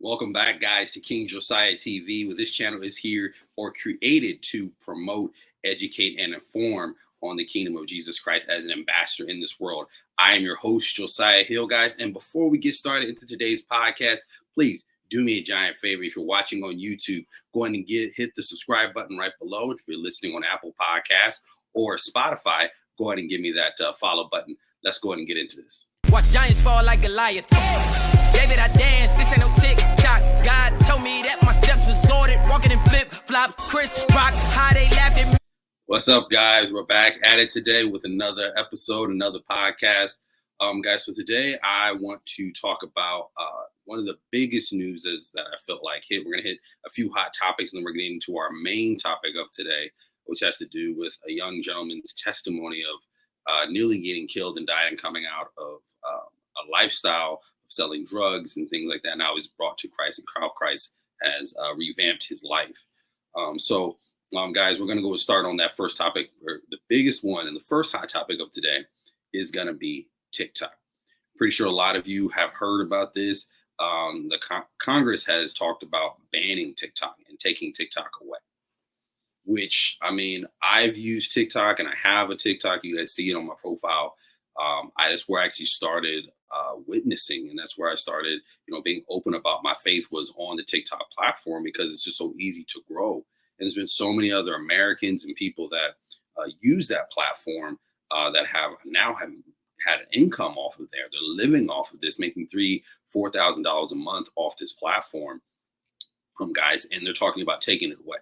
Welcome back, guys, to King Josiah TV, where this channel is here or created to promote, educate, and inform on the kingdom of Jesus Christ as an ambassador in this world. I am your host, Josiah Hill, guys. And before we get started into today's podcast, please do me a giant favor. If you're watching on YouTube, go ahead and hit the subscribe button right below. If you're listening on Apple Podcasts or Spotify, go ahead and give me that follow button. Let's go ahead and get into this. Watch giants fall like Goliath. David, I dance. This ain't no TikTok. God told me that my steps was ordered. Walking in flip-flops. Chris Rock, how they laughed at me. What's up, guys? We're back at it today with another episode, another podcast. Guys, so today I want to talk about one of the biggest news that I felt like hit. We're going to hit a few hot topics, and then we're getting into our main topic of today, which has to do with a young gentleman's testimony of nearly getting killed and dying and coming out of a lifestyle of selling drugs and things like that. Now he's brought to Christ, and how Christ has revamped his life. Guys, we're going to go and start on that first topic. The biggest one and the first hot topic of today is going to be TikTok. Pretty sure a lot of you have heard about this. The Congress has talked about banning TikTok and taking TikTok away. Which, I mean, I've used TikTok and I have a TikTok. You guys see it on my profile. That's where I actually started witnessing, and that's where I started, being open about my faith, was on the TikTok platform, because it's just so easy to grow. And there's been so many other Americans and people that use that platform that have had an income off of there. They're living off of this, making $3,000-$4,000 a month off this platform, guys, and they're talking about taking it away.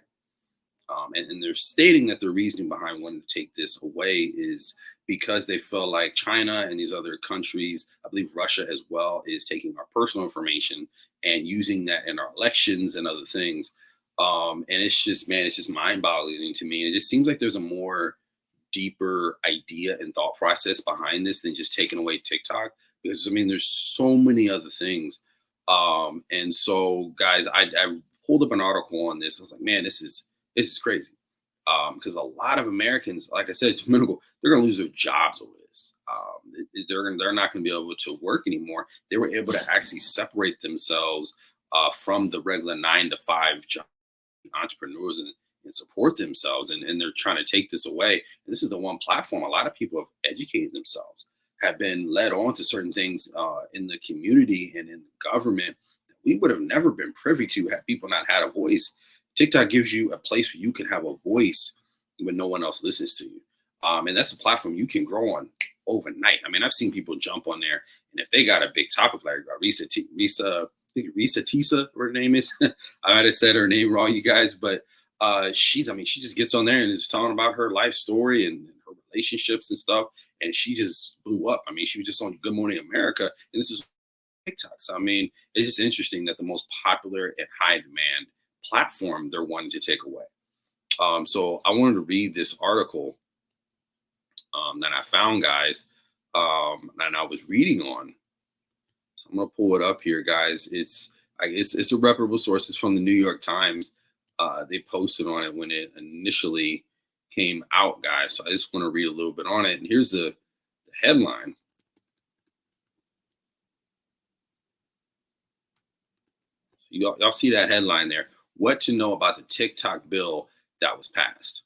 And they're stating that the reasoning behind wanting to take this away is because they feel like China and these other countries, I believe Russia as well, is taking our personal information and using that in our elections and other things. And it's just mind-boggling to me. And it just seems like there's a more deeper idea and thought process behind this than just taking away TikTok. Because, I mean, there's so many other things. And so, guys, I pulled up an article on this. I was like, man, this is crazy, because a lot of Americans, like I said, it's minimal, they're going to lose their jobs over this. They're not going to be able to work anymore. They were able to actually separate themselves from the regular 9-to-5 job entrepreneurs and support themselves. And they're trying to take this away. And this is the one platform a lot of people have educated themselves, have been led on to certain things in the community and in the government that we would have never been privy to had people not had a voice. TikTok gives you a place where you can have a voice when no one else listens to you. And that's a platform you can grow on overnight. I mean, I've seen people jump on there, and if they got a big topic like Risa Tisa, what her name is, I might have said her name wrong, you guys, but she just gets on there and is talking about her life story and her relationships and stuff, and she just blew up. I mean, she was just on Good Morning America, and this is TikTok. So, I mean, it's just interesting that the most popular and high demand platform they're wanting to take away. So I wanted to read this article that I found, guys, and I was reading on. So I'm gonna pull it up here, guys. It's a reputable source. It's from the New York Times. They posted on it when it initially came out, guys. So I just want to read a little bit on it. And here's the headline. So y'all see that headline there? What to know about the TikTok bill that was passed,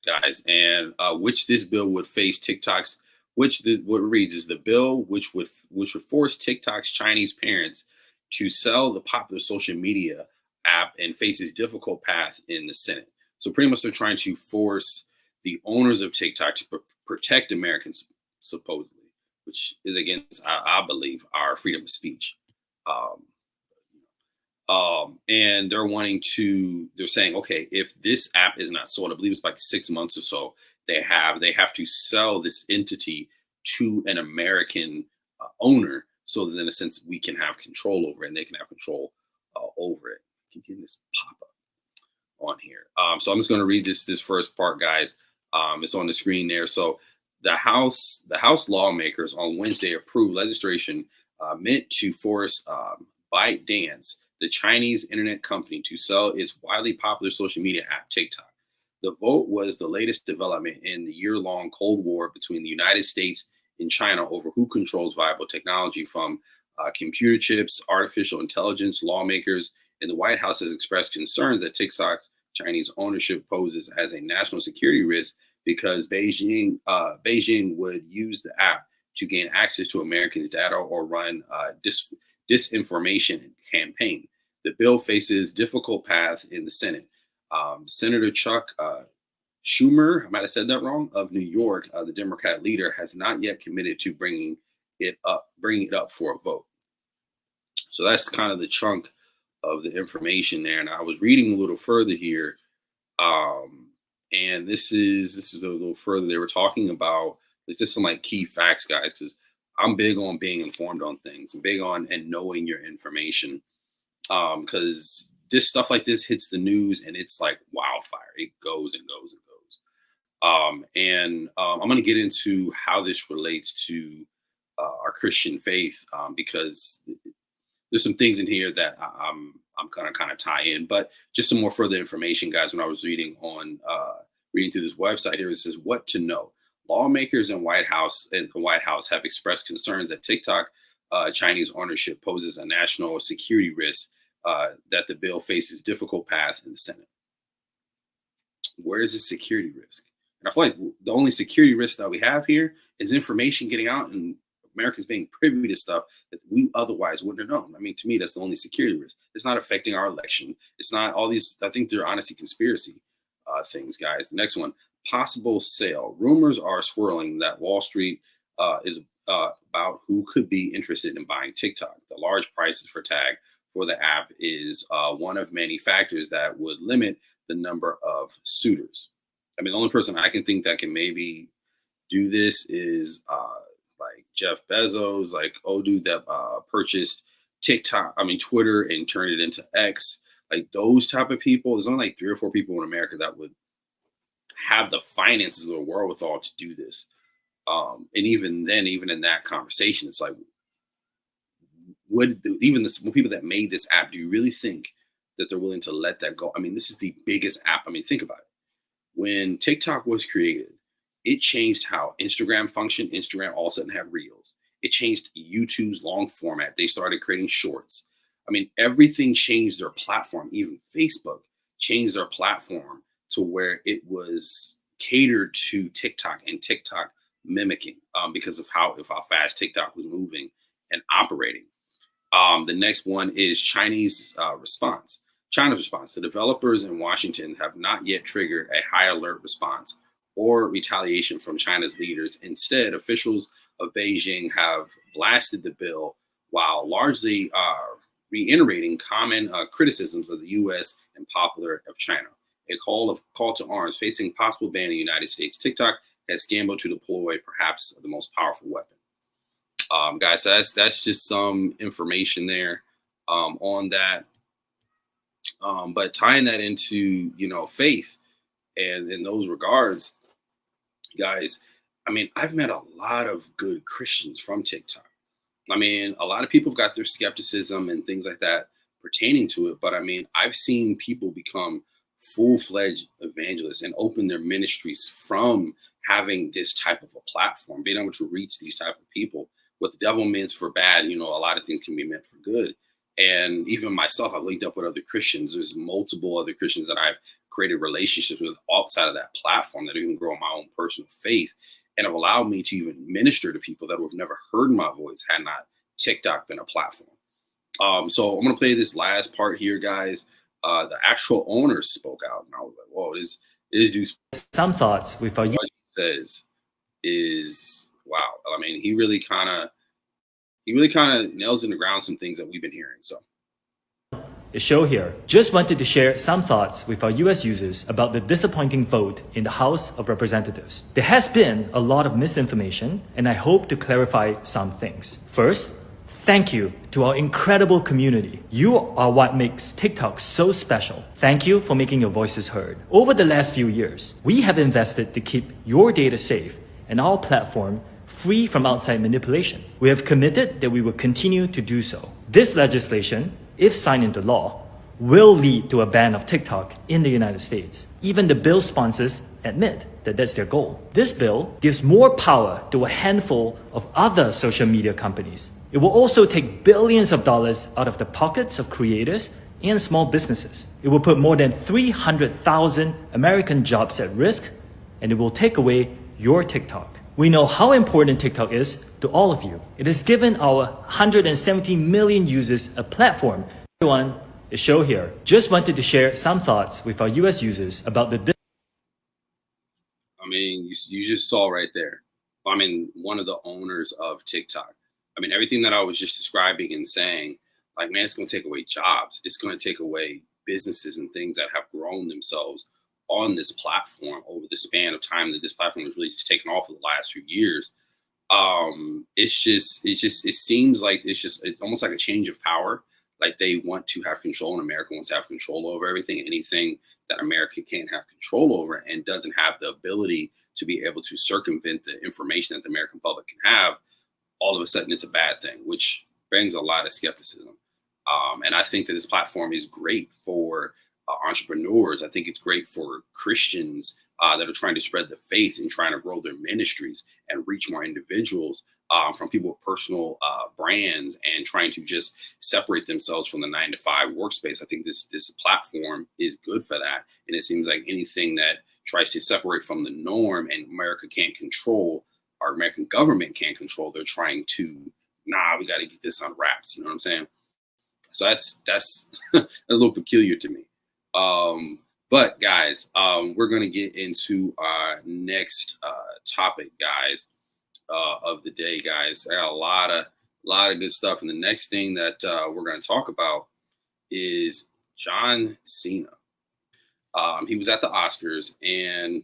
guys, and which this bill would face TikTok's, what it reads is the bill which would force TikTok's Chinese parents to sell the popular social media app and faces difficult path in the Senate. So pretty much they're trying to force the owners of TikTok to protect Americans, supposedly, which is against, I believe, our freedom of speech. And they're saying, okay, if this app is not sold, I believe it's like 6 months or so, they have to sell this entity to an American owner, so that in a sense we can have control over it and they can have control over it. I keep getting this pop up on here. So I'm just going to read this first part, guys. It's on the screen there. So the House lawmakers on Wednesday approved legislation meant to force ByteDance, the Chinese internet company, to sell its widely popular social media app TikTok. The vote was the latest development in the year-long Cold War between the United States and China over who controls viable technology from computer chips, artificial intelligence. Lawmakers in the White House has expressed concerns that TikTok's Chinese ownership poses as a national security risk because Beijing would use the app to gain access to Americans' data or run disinformation campaign. The bill faces difficult path in the Senate. Senator Chuck Schumer, I might have said that wrong, of New York, the Democrat leader, has not yet committed to bringing it up for a vote. So that's kind of the chunk of the information there. And I was reading a little further here, and this is a little further. They were talking about, it's just some like key facts, guys, because I'm big on being informed on things. I'm big on and knowing your information, because this stuff like this hits the news and it's like wildfire. It goes and goes and goes. I'm going to get into how this relates to our Christian faith, because there's some things in here that I'm going to kind of tie in. But just some more further information, guys. When I was reading through this website here, it says what to know. Lawmakers in the White House have expressed concerns that TikTok Chinese ownership poses a national security risk, that the bill faces difficult path in the Senate. Where is the security risk? And I feel like the only security risk that we have here is information getting out and Americans being privy to stuff that we otherwise wouldn't have known. I mean, to me, that's the only security risk. It's not affecting our election. It's not all these, I think they're honestly conspiracy things, guys. The next one, possible sale. Rumors are swirling that Wall Street is about who could be interested in buying TikTok. The large prices for tag for the app is one of many factors that would limit the number of suitors. I mean, the only person I can think that can maybe do this is like Jeff Bezos, like dude that purchased Twitter and turned it into X. Like those type of people. There's only like 3 or 4 people in America that would have the finances or the wherewithal to do this. And even then, even in that conversation, it's like, when people that made this app, do you really think that they're willing to let that go? I mean, this is the biggest app. I mean, think about it. When TikTok was created, it changed how Instagram functioned. Instagram all of a sudden had Reels. It changed YouTube's long format. They started creating shorts. I mean, everything changed their platform. Even Facebook changed their platform to where it was catered to TikTok and TikTok mimicking, because of how fast TikTok was moving and operating. The next one is China's response. The developers in Washington have not yet triggered a high alert response or retaliation from China's leaders. Instead, officials of Beijing have blasted the bill while largely reiterating common criticisms of the U.S. and popular of China. A call to arms facing possible ban in the United States. TikTok has gambled to deploy perhaps the most powerful weapon. Guys, so that's just some information there on that. But tying that into, faith and in those regards, guys, I mean, I've met a lot of good Christians from TikTok. I mean, a lot of people have got their skepticism and things like that pertaining to it. But I mean, I've seen people become full-fledged evangelists and open their ministries from having this type of a platform, being able to reach these type of people. What the devil means for bad, a lot of things can be meant for good. And even myself, I've linked up with other Christians. There's multiple other Christians that I've created relationships with outside of that platform that even grow my own personal faith and have allowed me to even minister to people that would have never heard my voice had not TikTok been a platform. So I'm going to play this last part here, guys. The actual owners spoke out, and I was like, whoa, this dude. Some thoughts with what he says is, wow. I mean, he really kind of nails in the ground some things that we've been hearing. So the show here just wanted to share some thoughts with our US users about the disappointing vote in the House of Representatives. There has been a lot of misinformation, and I hope to clarify some things. First, thank you to our incredible community. You are what makes TikTok so special. Thank you for making your voices heard. Over the last few years, we have invested to keep your data safe and our platform free from outside manipulation. We have committed that we will continue to do so. This legislation, if signed into law, will lead to a ban of TikTok in the United States. Even the bill sponsors admit that that's their goal. This bill gives more power to a handful of other social media companies It will also take billions of dollars out of the pockets of creators and small businesses. It will put more than 300,000 American jobs at risk, and it will take away your TikTok. We know how important TikTok is to all of you. It has given our 170 million users a platform. Everyone, the show here just wanted to share some thoughts with our US users about the I mean, you just saw right there. I mean, one of the owners of TikTok. I mean, everything that I was just describing and saying, like, man, it's going to take away jobs. It's going to take away businesses and things that have grown themselves on this platform over the span of time that this platform has really just taken off for the last few years. It seems like it's almost like a change of power. Like they want to have control, and America wants to have control over everything. Anything that America can't have control over and doesn't have the ability to be able to circumvent the information that the American public can have, all of a sudden it's a bad thing, which brings a lot of skepticism. And I think that this platform is great for entrepreneurs. I think it's great for Christians that are trying to spread the faith and trying to grow their ministries and reach more individuals from people with personal brands and trying to just separate themselves from the 9-to-5 workspace. I think this platform is good for that. And it seems like anything that tries to separate from the norm and America can't control, our American government can't control, they're trying to, we got to get this on wraps. You know what I'm saying? So that's a little peculiar to me. But guys, we're going to get into our next topic, guys, of the day, guys. I got a lot of good stuff. And the next thing that we're going to talk about is John Cena. He was at the Oscars and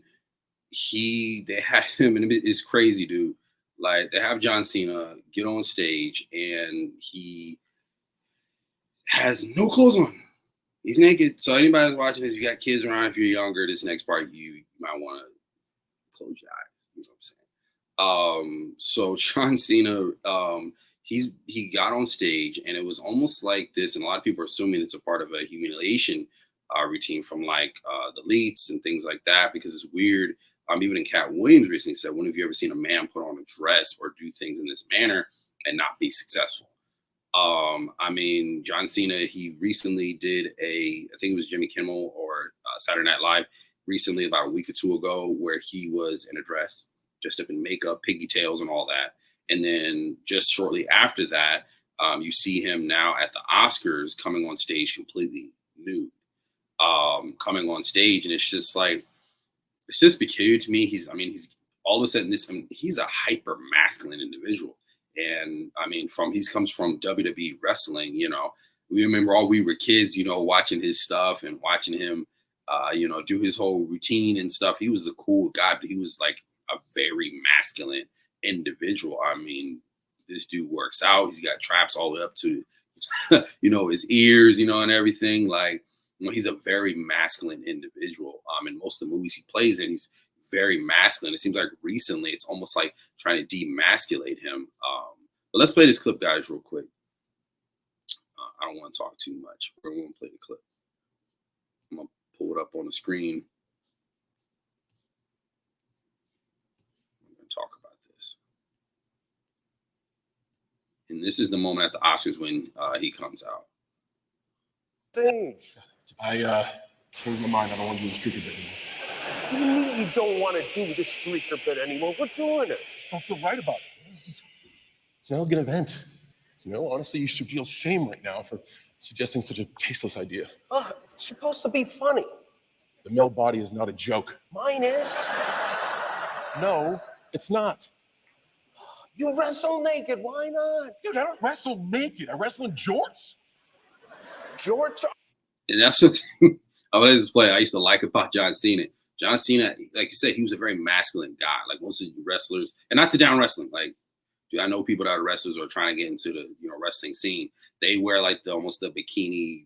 they had him, and it's crazy, dude. Like, they have John Cena get on stage and he has no clothes on. He's naked. So anybody that's watching this, you got kids around, if you're younger, this next part, you might want to close your eyes. You know what I'm saying? So John Cena, he got on stage and it was almost like this, and a lot of people are assuming it's a part of a humiliation routine from like the elites and things like that, because it's weird. Even in Cat Williams recently said, when have you ever seen a man put on a dress or do things in this manner and not be successful? I mean, John Cena, he recently did I think it was Jimmy Kimmel or Saturday Night Live recently, about a week or two ago, where he was in a dress, dressed up in makeup, pigtails and all that. And then just shortly after that, you see him now at the Oscars coming on stage completely nude, coming on stage. And it's just like, it's just peculiar to me. He's all of a sudden he's a hyper masculine individual. And I mean, he comes from WWE wrestling, you know. We remember all we were kids, you know, watching his stuff and watching him, you know, do his whole routine and stuff. He was a cool guy, but he was like a very masculine individual. I mean, this dude works out. He's got traps all the way up to, you know, his ears, you know, and everything. Like, you know, he's a very masculine individual. In most of the movies he plays in, he's very masculine. It seems like recently it's almost like trying to demasculate him. But let's play this clip, guys, real quick. I don't want to talk too much. We're going to play the clip. I'm going to pull it up on the screen. I'm going to talk about this. And this is the moment at the Oscars when he comes out. Things. I changed my mind. I don't want to do the streaker bit anymore. What do you mean you don't want to do the streaker bit anymore? We're doing it. I still feel right about it. It's an elegant event. You know, honestly, you should feel shame right now for suggesting such a tasteless idea. It's supposed to be funny. The male body is not a joke. Mine is. No, it's not. You wrestle naked. Why not? Dude, I don't wrestle naked. I wrestle in jorts. Jorts. And that's the thing I was playing. I used to like about John Cena. John Cena, like you said, he was a very masculine guy. Like most of the wrestlers, and not to down wrestling. Like, dude, I know people that are wrestlers or trying to get into the, you know, wrestling scene. They wear like almost the bikini,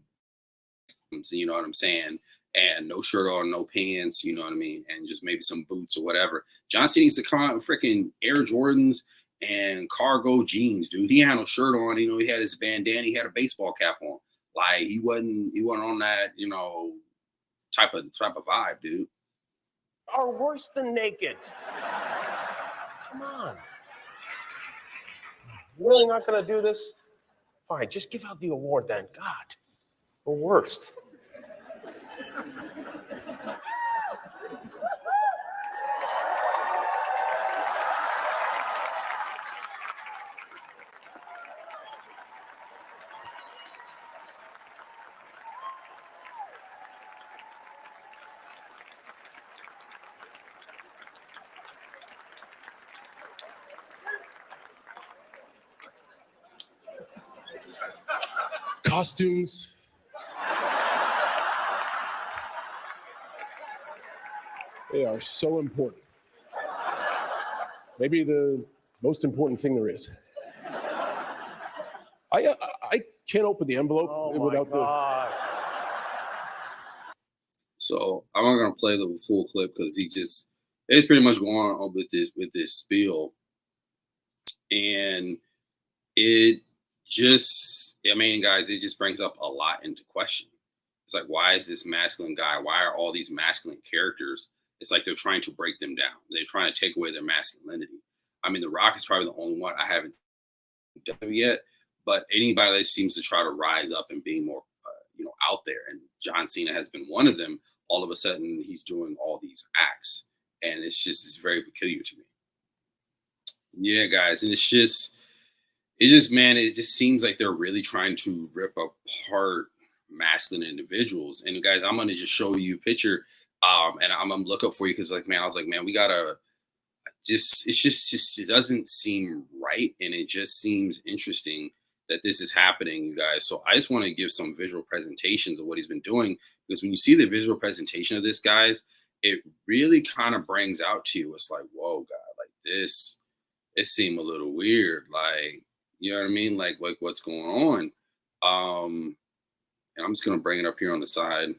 you know what I'm saying, and no shirt on, no pants, you know what I mean, and just maybe some boots or whatever. John Cena used to come out in freaking Air Jordans and cargo jeans, dude. He had no shirt on. You know, he had his bandana. He had a baseball cap on. Like he wasn't on that, you know, type of vibe, dude. Are worse than naked. Come on. You really not gonna do this? Fine, just give out the award then. God, the worst. Costumes. They are so important. Maybe the most important thing there is. I can't open the envelope without God. So I'm not gonna play the full clip because it's pretty much going on with this spiel, and it just, I mean, guys, it just brings up a lot into question. It's like, why is this masculine guy? Why are all these masculine characters? It's like they're trying to break them down. They're trying to take away their masculinity. I mean, The Rock is probably the only one I haven't done yet, but anybody that seems to try to rise up and being more, out there. And John Cena has been one of them. All of a sudden, he's doing all these acts, and it's very peculiar to me. Yeah, guys, and it just seems like they're really trying to rip apart masculine individuals. And guys, I'm gonna just show you a picture, and I'm gonna look up for you because, like, man, I was like, man, we gotta it doesn't seem right, and it just seems interesting that this is happening, you guys. So I just want to give some visual presentations of what he's been doing, because when you see the visual presentation of this, guys, it really kind of brings out to you, it's like, whoa, God, like this, it seemed a little weird, like, you know what I mean, like what's going on. And I'm just gonna bring it up here on the side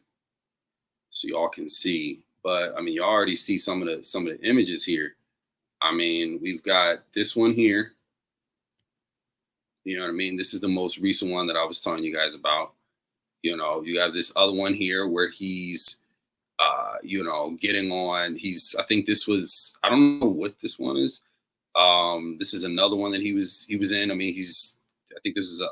so y'all can see. But I mean, you already see some of the images here. I mean, we've got this one here. You know what I mean? This is the most recent one that I was telling you guys about. You know, you have this other one here where he's, getting on. I think this was, I don't know what this one is. This is another one that he was in. I mean, I think this is a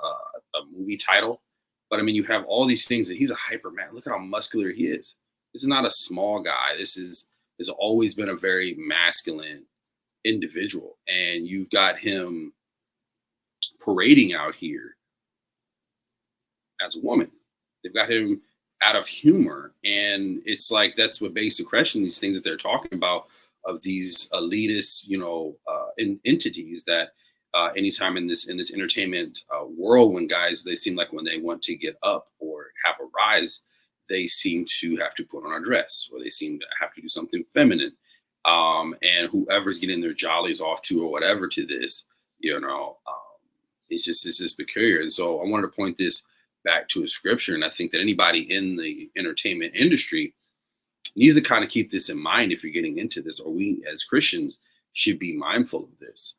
movie title, but I mean, you have all these things, and he's a hyper man. Look at how muscular he is. This is not a small guy. Has always been a very masculine individual, and you've got him parading out here as a woman. They've got him out of humor, and it's like that's what begs the question, these things that they're talking about of these elitist entities that anytime in this entertainment world, when guys, they seem like when they want to get up or have a rise, they seem to have to put on a dress, or they seem to have to do something feminine, and whoever's getting their jollies off to or whatever to this, it's just peculiar. And so I wanted to point this back to a scripture. And I think that anybody in the entertainment industry needs to kind of keep this in mind if you're getting into this, or we as Christians should be mindful of this.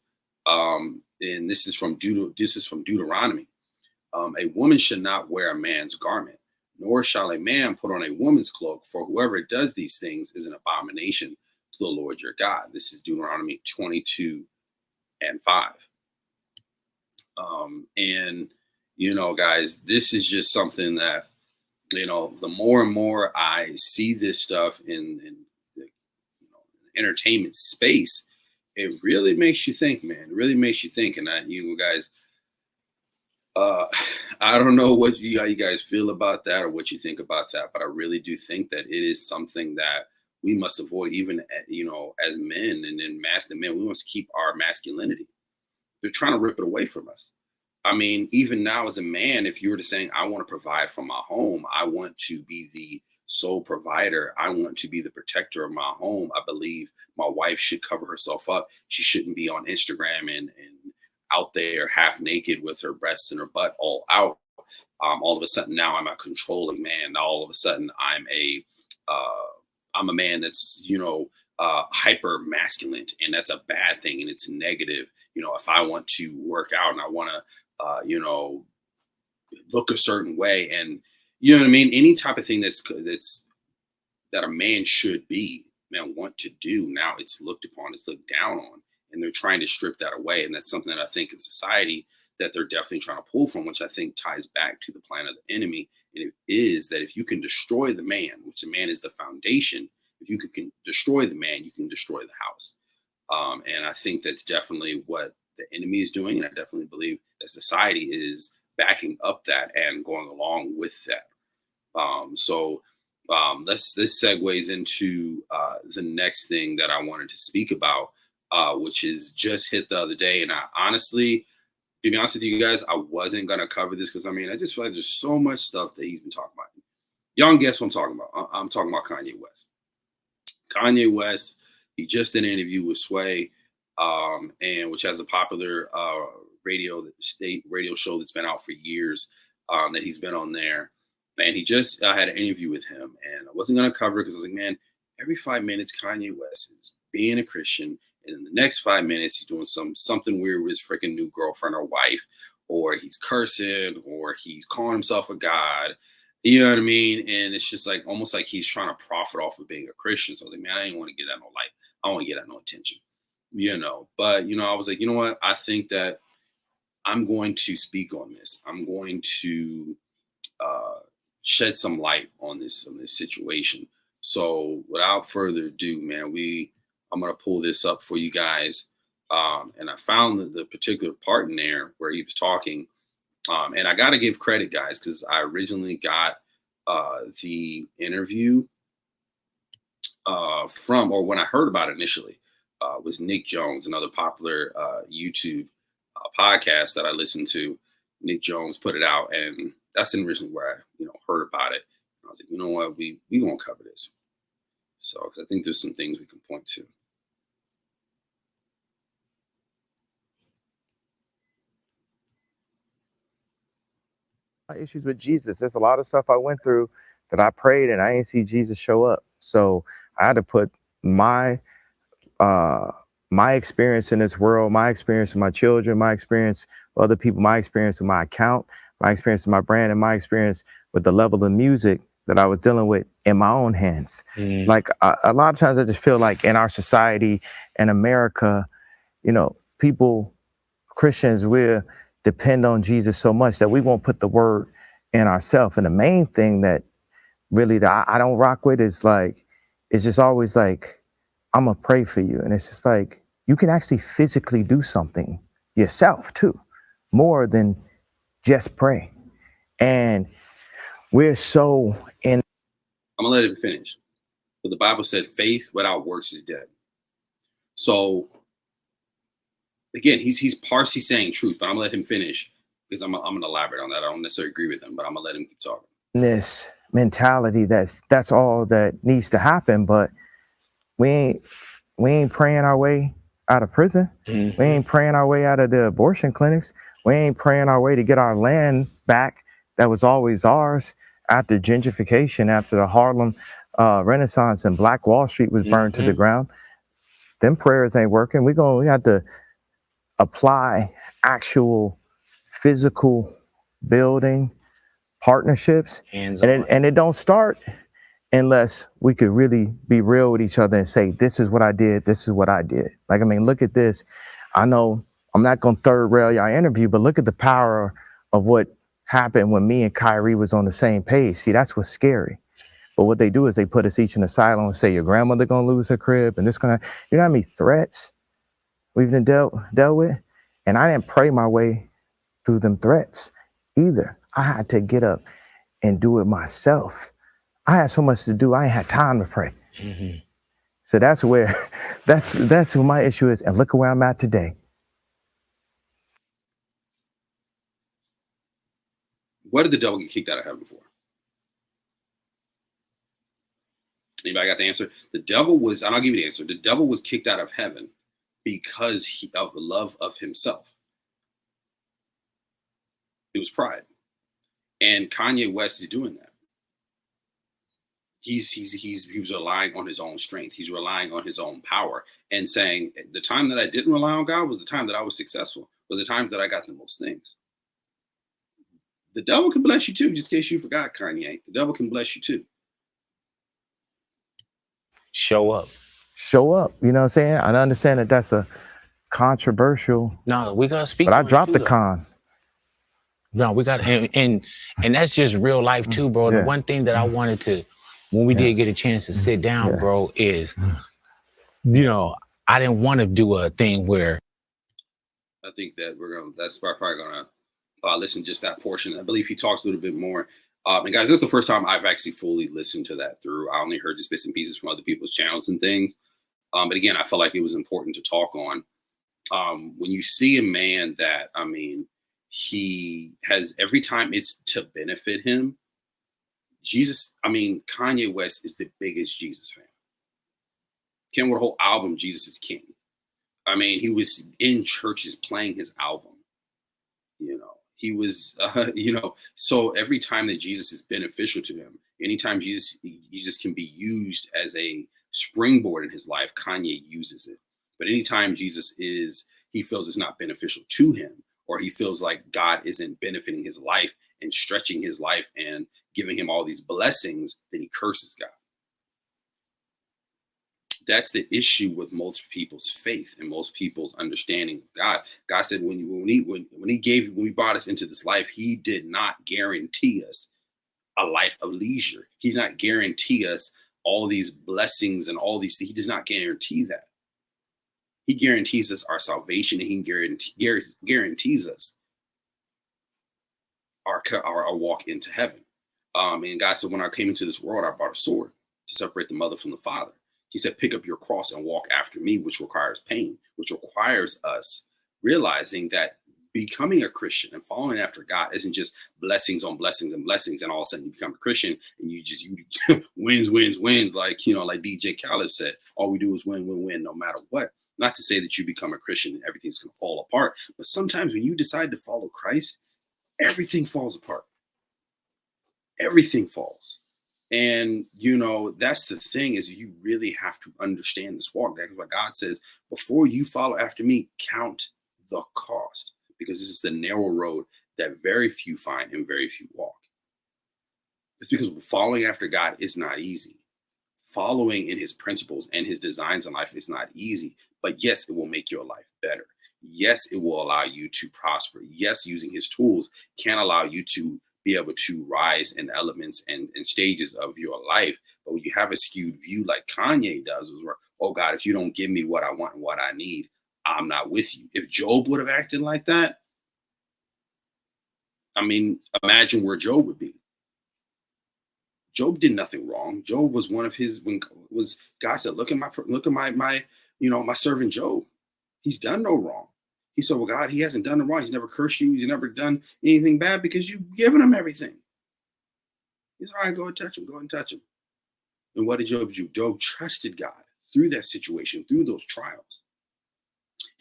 And this is from Deuteronomy. A woman should not wear a man's garment, nor shall a man put on a woman's cloak, for whoever does these things is an abomination to the Lord your God. This is Deuteronomy 22:5. And, guys, this is just something that, the more and more I see this stuff in the entertainment space, it really makes you think, man. It really makes you think. And guys, I don't know how you guys feel about that or what you think about that, but I really do think that it is something that we must avoid, even, as men and then masculine men. We must keep our masculinity. They're trying to rip it away from us. I mean, even now as a man, if you were to saying, I want to provide for my home, I want to be the sole provider, I want to be the protector of my home, I believe my wife should cover herself up. She shouldn't be on Instagram and out there half naked with her breasts and her butt all out. All of a sudden now I'm a controlling man. All of a sudden I'm a man that's, hyper masculine, and that's a bad thing, and it's negative. If I want to work out and I want to, look a certain way, and you know what I mean, any type of thing that a man should be, want to do, now it's looked upon, it's looked down on, and they're trying to strip that away. And that's something that I think in society that they're definitely trying to pull from, which I think ties back to the plan of the enemy. And it is that if you can destroy the man, which the man is the foundation, if you can destroy the man, you can destroy the house. And I think that's definitely what the enemy is doing. And I definitely believe that society is backing up that and going along with that. This segues into the next thing that I wanted to speak about, which is just hit the other day. And I honestly, to be honest with you guys, I wasn't going to cover this because, I just feel like there's so much stuff that he's been talking about. Y'all can guess what I'm talking about. I'm talking about Kanye West. Kanye West, he just did an interview with Sway, and which has a popular radio show that's been out for years, that he's been on there. And he just had an interview with him, and I wasn't going to cover it because I was like, man, every 5 minutes Kanye West is being a Christian, and in the next 5 minutes he's doing something weird with his freaking new girlfriend or wife, or he's cursing, or he's calling himself a god. You know what I mean? And it's just like almost like he's trying to profit off of being a Christian. So I was like, man, I didn't want to get that no light. I don't want to get that no attention. But I was like, you know what? I think that I'm going to speak on this. I'm going to shed some light on this situation. So without further ado, man, I'm gonna pull this up for you guys. And I found the particular part in there where he was talking. And I gotta give credit, guys, because I originally got the interview from, or when I heard about it initially, was Nick Jones, another popular YouTube podcast that I listened to. Nick Jones put it out, and that's the reason where I, heard about it. And I was like, you know what, we gonna cover this. So, 'cause I think there's some things we can point to. My issues with Jesus. There's a lot of stuff I went through that I prayed and I didn't see Jesus show up. So I had to put my experience in this world, my experience with my children, my experience with other people, my experience with my account, my experience with my brand, and my experience with the level of music that I was dealing with in my own hands. Like a lot of times I just feel like in our society in America, people, Christians, we're depend on Jesus so much that we won't put the word in ourselves. And the main thing that really that I don't rock with is like, it's just always like, I'm gonna pray for you. And it's just like, you can actually physically do something yourself too, more than just pray. And we're so in. I'm gonna let him finish. But the Bible said faith without works is dead. So again, he's partially saying truth, but I'm gonna let him finish because I'm gonna elaborate on that. I don't necessarily agree with him, but I'm gonna let him keep talking. This mentality that's all that needs to happen, but we ain't praying our way out of prison. We ain't praying our way out of the abortion clinics. We ain't praying our way to get our land back that was always ours after gentrification, after the Harlem Renaissance and Black Wall Street was burned to the ground. Them prayers ain't working. We have to apply actual physical building partnerships, and it don't start unless we could really be real with each other and say, this is what I did, this is what I did. Like, look at this. I know I'm not gonna third rail your interview, but look at the power of what happened when me and Kyrie was on the same page. See, that's what's scary. But what they do is they put us each in a silo and say, your grandmother gonna lose her crib, and this gonna, you know how many threats we've been dealt with? And I didn't pray my way through them threats either. I had to get up and do it myself. I had so much to do, I ain't had time to pray. So that's where, that's who my issue is. And look at where I'm at today. What did the devil get kicked out of heaven for? Anybody got the answer? The devil was, and I'll give you the answer. The devil was kicked out of heaven because of the love of himself. It was pride. And Kanye West is doing that. He was relying on his own strength. He's relying on his own power and saying, the time that I didn't rely on God was the time that I was successful, was the times that I got the most things. The devil can bless you too, just in case you forgot, Kanye. The devil can bless you too. Show up. You know what I'm saying? I understand that that's a controversial. No, we gotta speak. But I on it dropped too, the though. con. No, we got and that's just real life too, bro. The Yeah. one thing that I wanted to, when we did get a chance to sit down, Yeah. bro, is, you know, I didn't want to do a thing where. I think that that's probably gonna listen to just that portion. I believe he talks a little bit more. And guys, this is the first time I've actually fully listened to that through. I only heard just bits and pieces from other people's channels and things. But again, I felt like it was important to talk on. When you see a man that, I mean, he has every time it's to benefit him. Jesus, I mean, Kanye West is the biggest Jesus fan. Came with a whole album, Jesus is King. I mean, he was in churches playing his album. You know, he was, you know, so every time that Jesus is beneficial to him, anytime Jesus can be used as a springboard in his life, Kanye uses it. But anytime he feels it's not beneficial to him, or he feels like God isn't benefiting his life and stretching his life and giving him all these blessings, then he curses God. That's the issue with most people's faith and most people's understanding of God. God said when we brought us into this life, he did not guarantee us a life of leisure. He did not guarantee us all these blessings and all these things. He does not guarantee that. He guarantees us our salvation, and he guarantees us our walk into heaven. And God said, when I came into this world, I brought a sword to separate the mother from the father. He said, pick up your cross and walk after me, which requires pain, which requires us realizing that becoming a Christian and following after God isn't just blessings on blessings and blessings. And all of a sudden you become a Christian and you wins, like, you know, like DJ Khaled said, all we do is win, no matter what. Not to say that you become a Christian and everything's going to fall apart, but sometimes when you decide to follow Christ, everything falls apart. Everything falls. And, you know, that's the thing, is you really have to understand this walk. That's what God says, before you follow after me, count the cost, because this is the narrow road that very few find and very few walk. It's because following after God is not easy. Following in his principles and his designs in life is not easy, but yes, it will make your life better. Yes, it will allow you to prosper. Yes, using his tools can allow you to be able to rise in elements and stages of your life. But when you have a skewed view like Kanye does, where, oh God, if you don't give me what I want and what I need, I'm not with you. If Job would have acted like that, I mean, imagine where Job would be. Job did nothing wrong. Job was one of his, God said, look at my my servant Job. He's done no wrong. He said, well, God, he hasn't done no wrong. He's never cursed you. He's never done anything bad because you've given him everything. He's all right, go and touch him. Go and touch him. And what did Job do? Job trusted God through that situation, through those trials.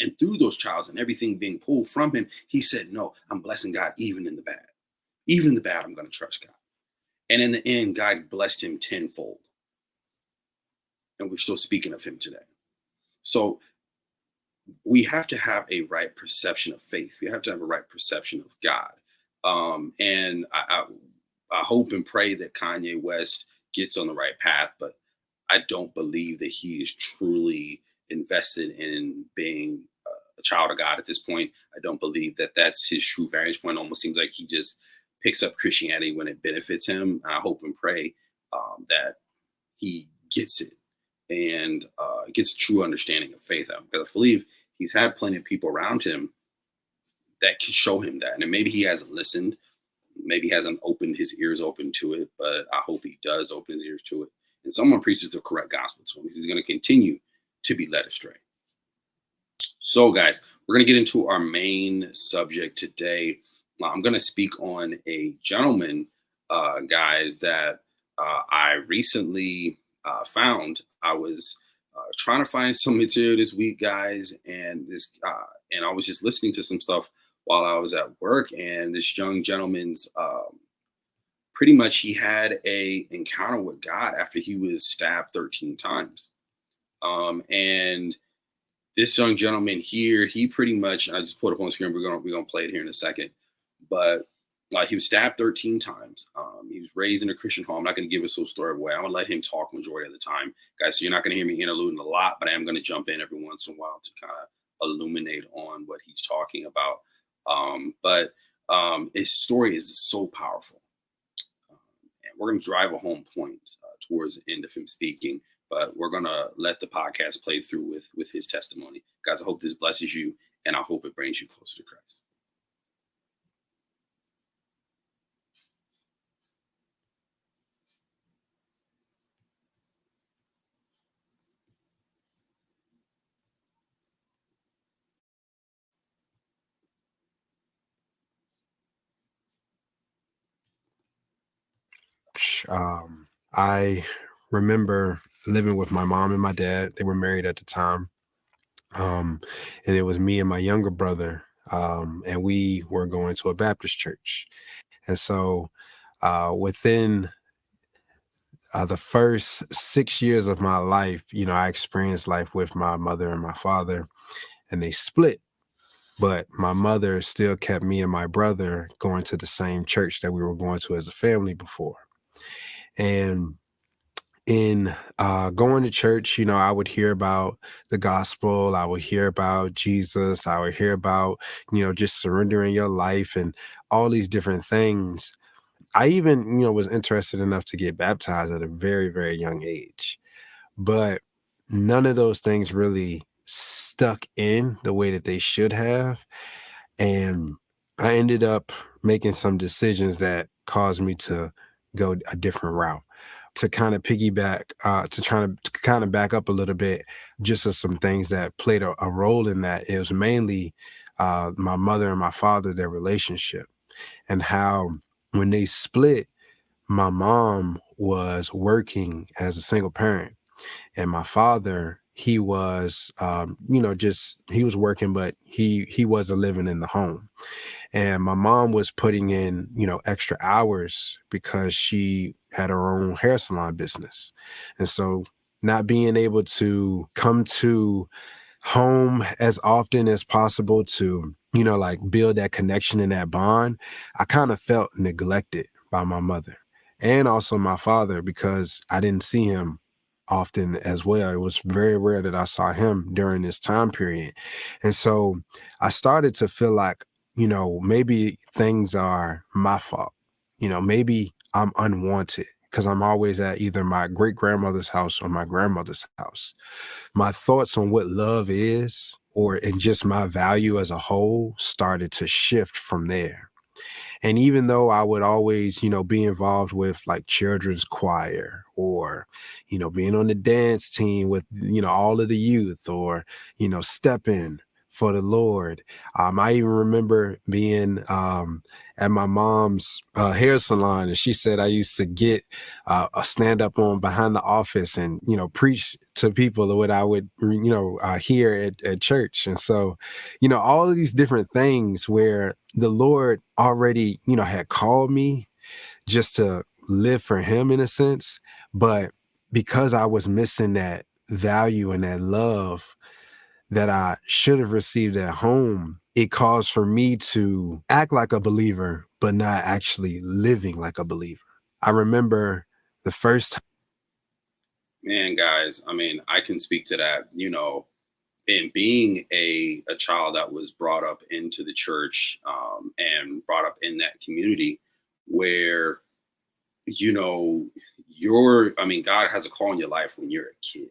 And through those trials and everything being pulled from him, he said, no, I'm blessing God even in the bad. Even in the bad, I'm going to trust God. And in the end, God blessed him tenfold. And we're still speaking of him today. So we have to have a right perception of faith. We have to have a right perception of God. And I hope and pray that Kanye West gets on the right path, but I don't believe that he is truly invested in being a child of God at this point. I don't believe that that's his true vantage point. It almost seems like he just picks up Christianity when it benefits him. I hope and pray that he gets it and gets a true understanding of faith. Because I believe he's had plenty of people around him that can show him that. And maybe he hasn't listened. Maybe he hasn't opened his ears open to it, but I hope he does open his ears to it. And someone preaches the correct gospel to him. He's going to continue to be led astray. So, guys, we're going to get into our main subject today. I'm going to speak on a gentleman, guys, that I recently found. I was trying to find some material this week, guys, and I was just listening to some stuff while I was at work, and this young gentleman's pretty much he had a encounter with God after he was stabbed 13 times. And this young gentleman here, he pretty much, I just put it up on the screen. We're gonna play it here in a second, but he was stabbed 13 times. He was raised in a Christian home. I'm not going to give his whole story away. I'm going to let him talk majority of the time, guys. So you're not going to hear me interluding a lot, but I am going to jump in every once in a while to kind of illuminate on what he's talking about. But his story is so powerful. And we're going to drive a home point towards the end of him speaking, but we're going to let the podcast play through with his testimony. Guys, I hope this blesses you, and I hope it brings you closer to Christ. I remember living with my mom and my dad. They were married at the time. And it was me and my younger brother. And we were going to a Baptist church. And so within the first 6 years of my life, I experienced life with my mother and my father, and they split. But my mother still kept me and my brother going to the same church that we were going to as a family before. And in going to church, I would hear about the gospel. I would hear about Jesus. I would hear about, just surrendering your life and all these different things. I even, was interested enough to get baptized at a very, very young age. But none of those things really stuck in the way that they should have. And I ended up making some decisions that caused me to go a different route. To kind of piggyback, to kind of back up a little bit, just as some things that played a role in that, it was mainly my mother and my father, their relationship, and how when they split, my mom was working as a single parent, and my father, he was, he was working, but he wasn't living in the home. And my mom was putting in, extra hours because she had her own hair salon business. And so not being able to come to home as often as possible to, build that connection and that bond, I kind of felt neglected by my mother and also my father because I didn't see him often as well. It was very rare that I saw him during this time period. And so I started to feel like, maybe things are my fault. Maybe I'm unwanted because I'm always at either my great grandmother's house or my grandmother's house. My thoughts on what love is, or in just my value as a whole, started to shift from there. And even though I would always, be involved with like children's choir or, being on the dance team with, all of the youth or, stepping for the Lord. I even remember being at my mom's hair salon, and she said I used to get a stand up on behind the office and, preach to people what I would, hear at church. And so, all of these different things where the Lord already, had called me just to live for him in a sense. But because I was missing that value and that love that I should have received at home, it caused for me to act like a believer, but not actually living like a believer. I remember the first time. Man, guys, I mean, I can speak to that, and being a child that was brought up into the church and brought up in that community where, God has a call in your life when you're a kid.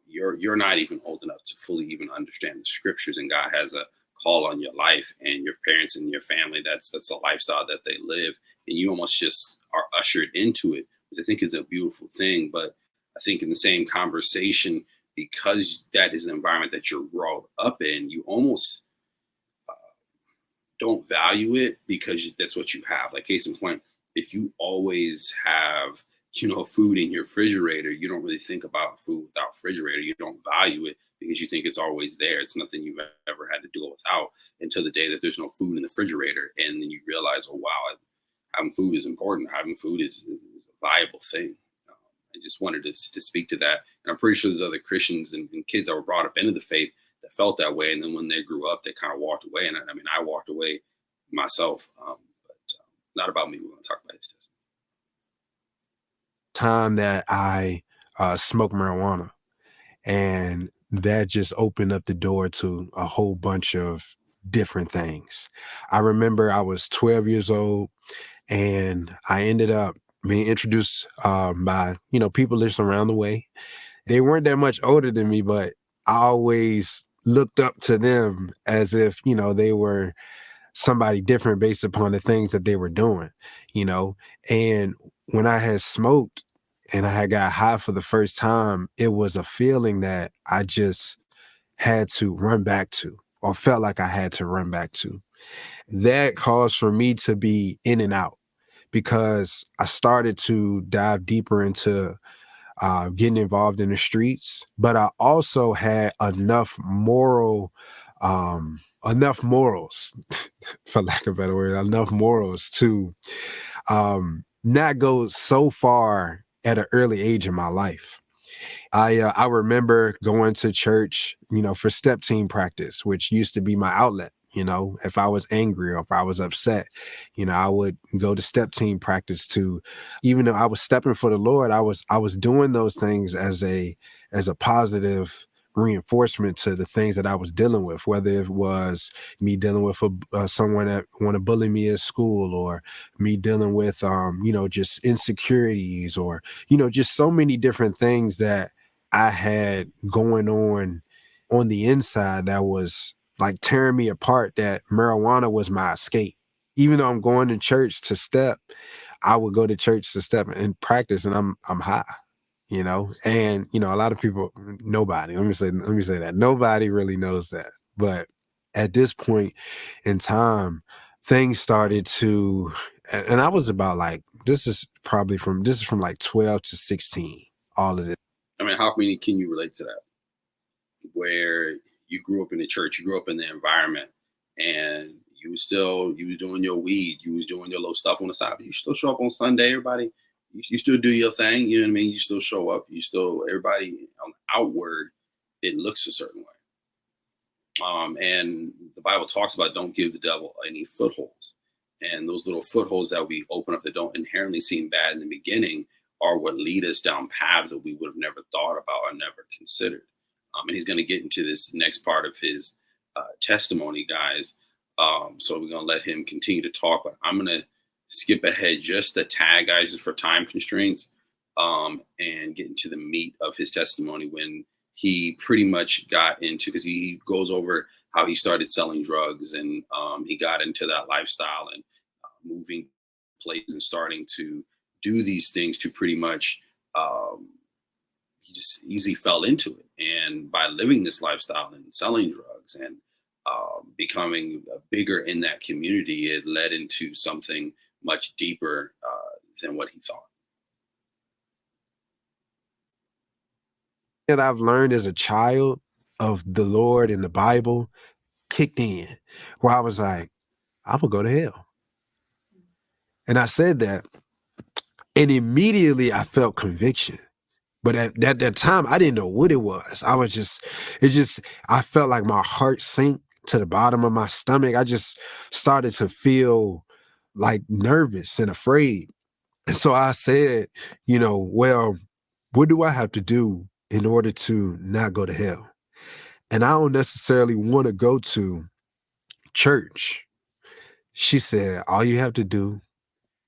You're not even old enough to fully even understand the scriptures, and God has a call on your life and your parents and your family. That's the lifestyle that they live, and you almost just are ushered into it, which I think is a beautiful thing. But I think in the same conversation, because that is an environment that you're brought up in, you almost don't value it because that's what you have. Like case in point, if you always have food in your refrigerator, you don't really think about food without refrigerator. You don't value it because you think it's always there. It's nothing you've ever had to do without until the day that there's no food in the refrigerator. And then you realize, oh, wow, having food is important. Having food is a viable thing. I just wanted to speak to that. And I'm pretty sure there's other Christians and kids that were brought up into the faith that felt that way. And then when they grew up, they kind of walked away. And I walked away myself, but not about me. We want to talk about his testimony. Time that I smoked marijuana. And that just opened up the door to a whole bunch of different things. I remember I was 12 years old, and I ended up being introduced by, people just around the way. They weren't that much older than me, but I always looked up to them as if, they were somebody different based upon the things that they were doing, And when I had smoked and I had got high for the first time, it was a feeling that I just had to run back to, or felt like I had to run back to. That caused for me to be in and out, because I started to dive deeper into getting involved in the streets, but I also had enough morals, for lack of a better word, enough morals to not go so far at an early age in my life. I remember going to church, for step team practice, which used to be my outlet. If I was angry or if I was upset, I would go to step team practice to, even though I was stepping for the Lord, I was doing those things as a positive reinforcement to the things that I was dealing with, whether it was me dealing with someone that want to bully me at school, or me dealing with, just insecurities, or, just so many different things that I had going on the inside that was like tearing me apart, that marijuana was my escape. Even though I'm going to church to step, I would go to church to step and practice, and I'm high, and a lot of people, nobody, let me say that nobody really knows that. But at this point in time, things started to, and I was about like, this is from like 12 to 16, all of this. I mean, how many can you relate to that? Where you grew up in the church, you grew up in the environment, and you was doing your weed, you was doing your little stuff on the side, but you still show up on Sunday, everybody. You still do your thing, you know what I mean? You still show up, everybody on the outward, it looks a certain way. And the Bible talks about don't give the devil any footholds. And those little footholds that we open up that don't inherently seem bad in the beginning are what lead us down paths that we would have never thought about or never considered. And he's going to get into this next part of his testimony, guys. So we're going to let him continue to talk, but I'm going to skip ahead just a tag, guys, just for time constraints, and get into the meat of his testimony when he pretty much got into, because he goes over how he started selling drugs, and he got into that lifestyle and moving places and starting to do these things to pretty much he just easily fell into it. And by living this lifestyle and selling drugs and becoming bigger in that community, it led into something much deeper than what he thought. That I've learned as a child of the Lord and the Bible kicked in, where I was like, I'm gonna go to hell. And I said that, and immediately I felt conviction. But at that time, I didn't know what it was. I felt like my heart sank to the bottom of my stomach. I just started to feel like nervous and afraid. And so I said, well, what do I have to do in order to not go to hell? And I don't necessarily want to go to church. She said, all you have to do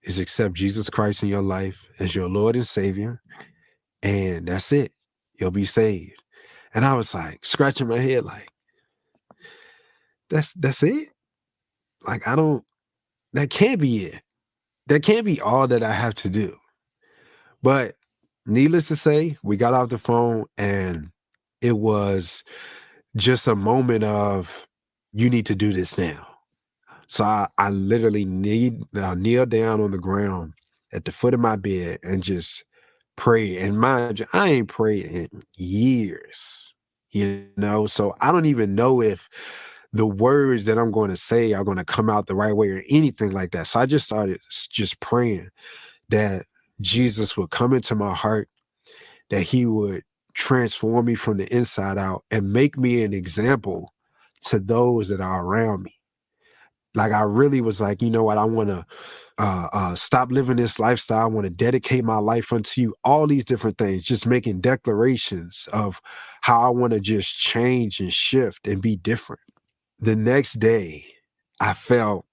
is accept Jesus Christ in your life as your Lord and Savior. And that's it. You'll be saved. And I was like, scratching my head, like, that's it? Like, that can't be it. That can't be all that I have to do. But needless to say, we got off the phone, and it was just a moment of, you need to do this now. So I literally kneel down on the ground at the foot of my bed and just pray. And mind you, I ain't prayed in years, so I don't even know if the words that I'm going to say are going to come out the right way or anything like that. So I just started just praying that Jesus would come into my heart, that he would transform me from the inside out and make me an example to those that are around me. Like, I really was like, you know what? I want to stop living this lifestyle. I want to dedicate my life unto you. All these different things, just making declarations of how I want to just change and shift and be different. The next day, I felt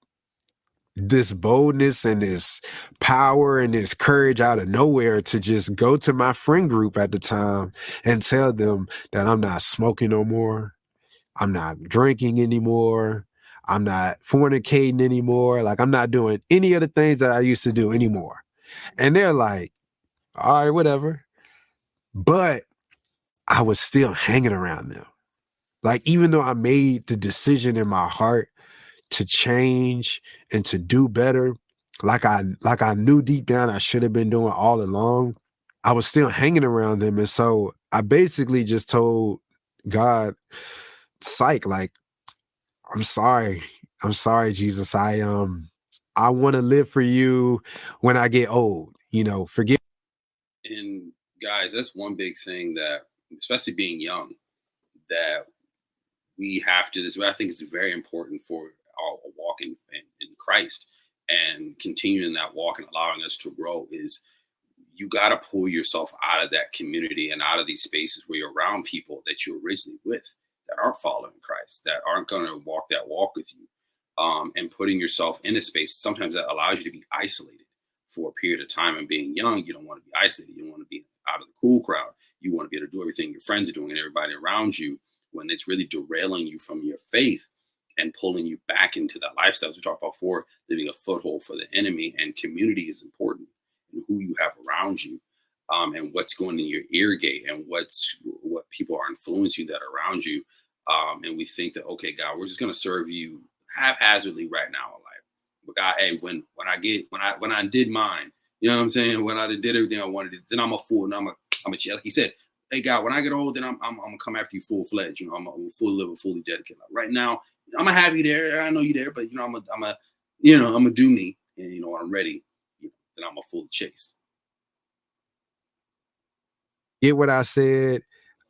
this boldness and this power and this courage out of nowhere to just go to my friend group at the time and tell them that I'm not smoking no more. I'm not drinking anymore. I'm not fornicating anymore. Like, I'm not doing any of the things that I used to do anymore. And they're like, all right, whatever. But I was still hanging around them. Like, even though I made the decision in my heart to change and to do better, like I knew deep down I should have been doing all along, I was still hanging around them. And so I basically just told God, psych, like, I'm sorry, Jesus. I want to live for you when I get old. Forgive. And guys, that's one big thing that, especially being young, that we have to. This, I think, is very important for our walk in Christ and continuing that walk and allowing us to grow. Is you got to pull yourself out of that community and out of these spaces where you're around people that you're originally with, that aren't following Christ, that aren't going to walk that walk with you, and putting yourself in a space. Sometimes that allows you to be isolated for a period of time. And being young, you don't want to be isolated. You want to be out of the cool crowd. You want to be able to do everything your friends are doing and everybody around you, when it's really derailing you from your faith and pulling you back into that lifestyle. As we talked about before, living a foothold for the enemy. And community is important, and who you have around you. And what's going in your ear gate, and what people are influencing that around you. And we think that, okay, God, we're just going to serve you haphazardly right now in life. But God, hey, when I did mine, you know what I'm saying? When I did everything I wanted to, then I'm a fool, and I'm a like he said, hey God, when I get old, then I'm gonna come after you full fledged. I'm gonna fully live a fully dedicated life. Right now, I'm gonna have you there. I know you there, but I'm gonna do me, and when I'm ready, then I'm a full chase. Get what I said,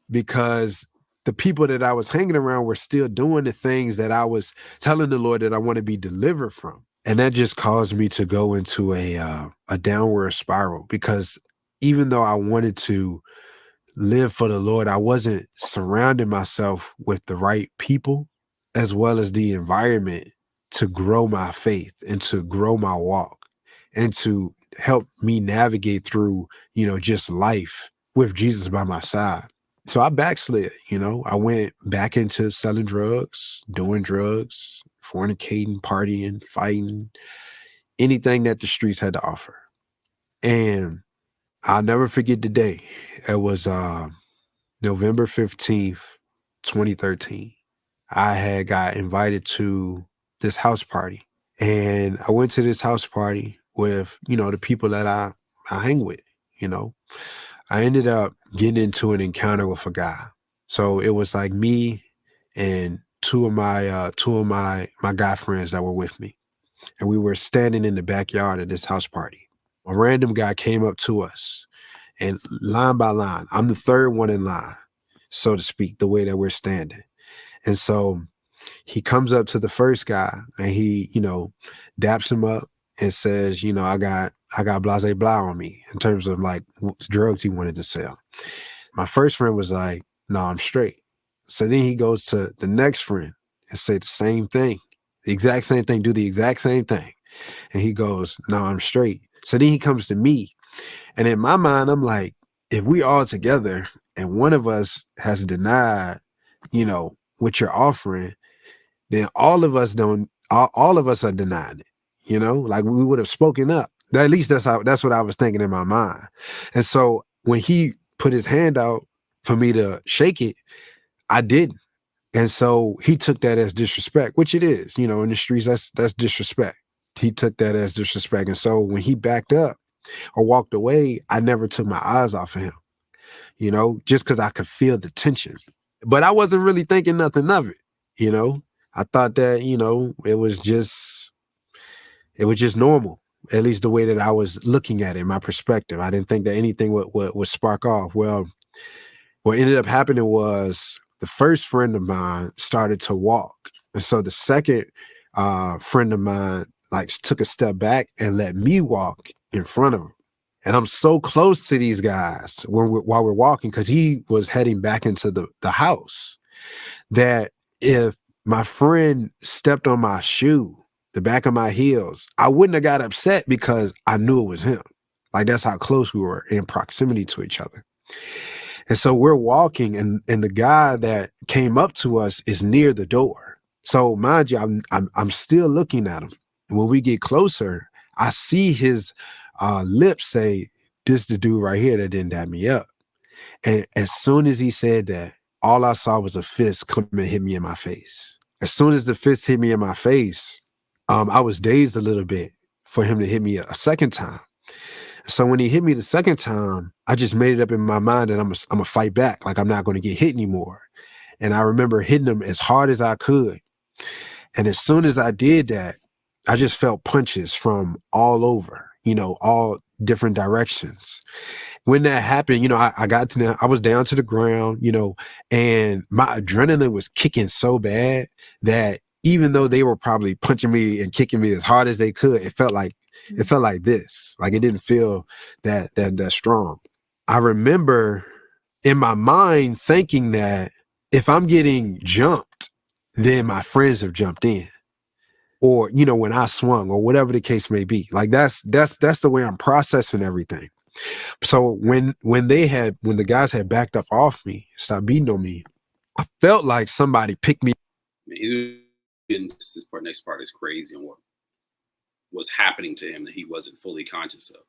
because the people that I was hanging around were still doing the things that I was telling the Lord that I want to be delivered from. And that just caused me to go into a downward spiral, because even though I wanted to live for the Lord, I wasn't surrounding myself with the right people as well as the environment to grow my faith and to grow my walk and to help me navigate through, just life with Jesus by my side. So I backslid, I went back into selling drugs, doing drugs, fornicating, partying, fighting, anything that the streets had to offer. And I'll never forget the day. It was November 15th, 2013. I had got invited to this house party. And I went to this house party with, the people that I hang with, I ended up getting into an encounter with a guy. So it was like me and two of my guy friends that were with me. And we were standing in the backyard of this house party. A random guy came up to us, and line by line, I'm the third one in line, so to speak, the way that we're standing. And so he comes up to the first guy, and he, daps him up and says, I got blase blah on me, in terms of like drugs he wanted to sell. My first friend was like, no, I'm straight. So then he goes to the next friend and say the same thing, the exact same thing, do the exact same thing. And he goes, no, I'm straight. So then he comes to me. And in my mind, I'm like, if we all together and one of us has denied, what you're offering, then all of us are denying it, like we would have spoken up. At least that's what I was thinking in my mind. And so when he put his hand out for me to shake it, I didn't. And so he took that as disrespect, which it is, in the streets, that's disrespect. He took that as disrespect. And so when he backed up or walked away, I never took my eyes off of him, just because I could feel the tension. But I wasn't really thinking nothing of it, I thought that, it was just normal, at least the way that I was looking at it, my perspective. I didn't think that anything would spark off. Well, what ended up happening was the first friend of mine started to walk. And so the second friend of mine like took a step back and let me walk in front of him. And I'm so close to these guys while we're walking, because he was heading back into the house, that if my friend stepped on my shoe, the back of my heels, I wouldn't have got upset because I knew it was him. Like, that's how close we were in proximity to each other. And so we're walking, and the guy that came up to us is near the door. So mind you, I'm still looking at him. And when we get closer, I see his lips say, "This the dude right here that didn't dab me up." And as soon as he said that, all I saw was a fist come and hit me in my face. As soon as the fist hit me in my face, I was dazed a little bit for him to hit me a second time. So when he hit me the second time, I just made it up in my mind that I'm gonna fight back. Like, I'm not going to get hit anymore. And I remember hitting him as hard as I could. And as soon as I did that, I just felt punches from all over, all different directions. When that happened, I was down to the ground, and my adrenaline was kicking so bad that even though they were probably punching me and kicking me as hard as they could, it felt like this. Like, it didn't feel that strong. I remember in my mind thinking that if I'm getting jumped, then my friends have jumped in. Or, when I swung, or whatever the case may be. Like, that's the way I'm processing everything. So when the guys had backed up off me, stopped beating on me, I felt like somebody picked me. This next part is crazy, and what was happening to him that he wasn't fully conscious of.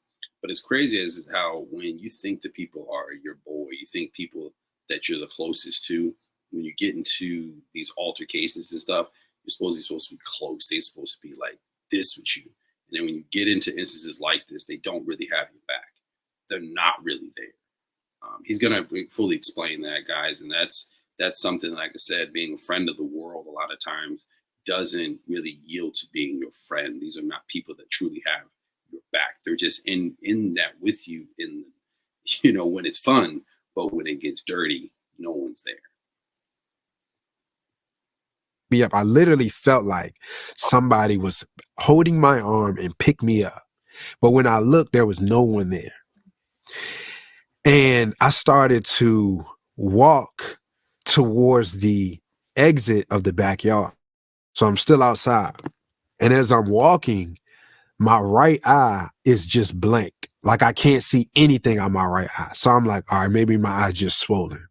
But as crazy as how when you think that people are your boy, you think people that you're the closest to, when you get into these altercations and stuff, you're supposed to be close. They're supposed to be like this with you. And then when you get into instances like this, they don't really have your back. They're not really there. He's going to fully explain that, guys. And that's something, like I said, being a friend of the world a lot of times doesn't really yield to being your friend. These are not people that truly have your back. They're just in that with you when it's fun, but when it gets dirty, no one's there. Me up. I literally felt like somebody was holding my arm and picked me up. But when I looked, there was no one there. And I started to walk towards the exit of the backyard. So I'm still outside. And as I'm walking, my right eye is just blank. Like, I can't see anything on my right eye. So I'm like, all right, maybe my eye's just swollen.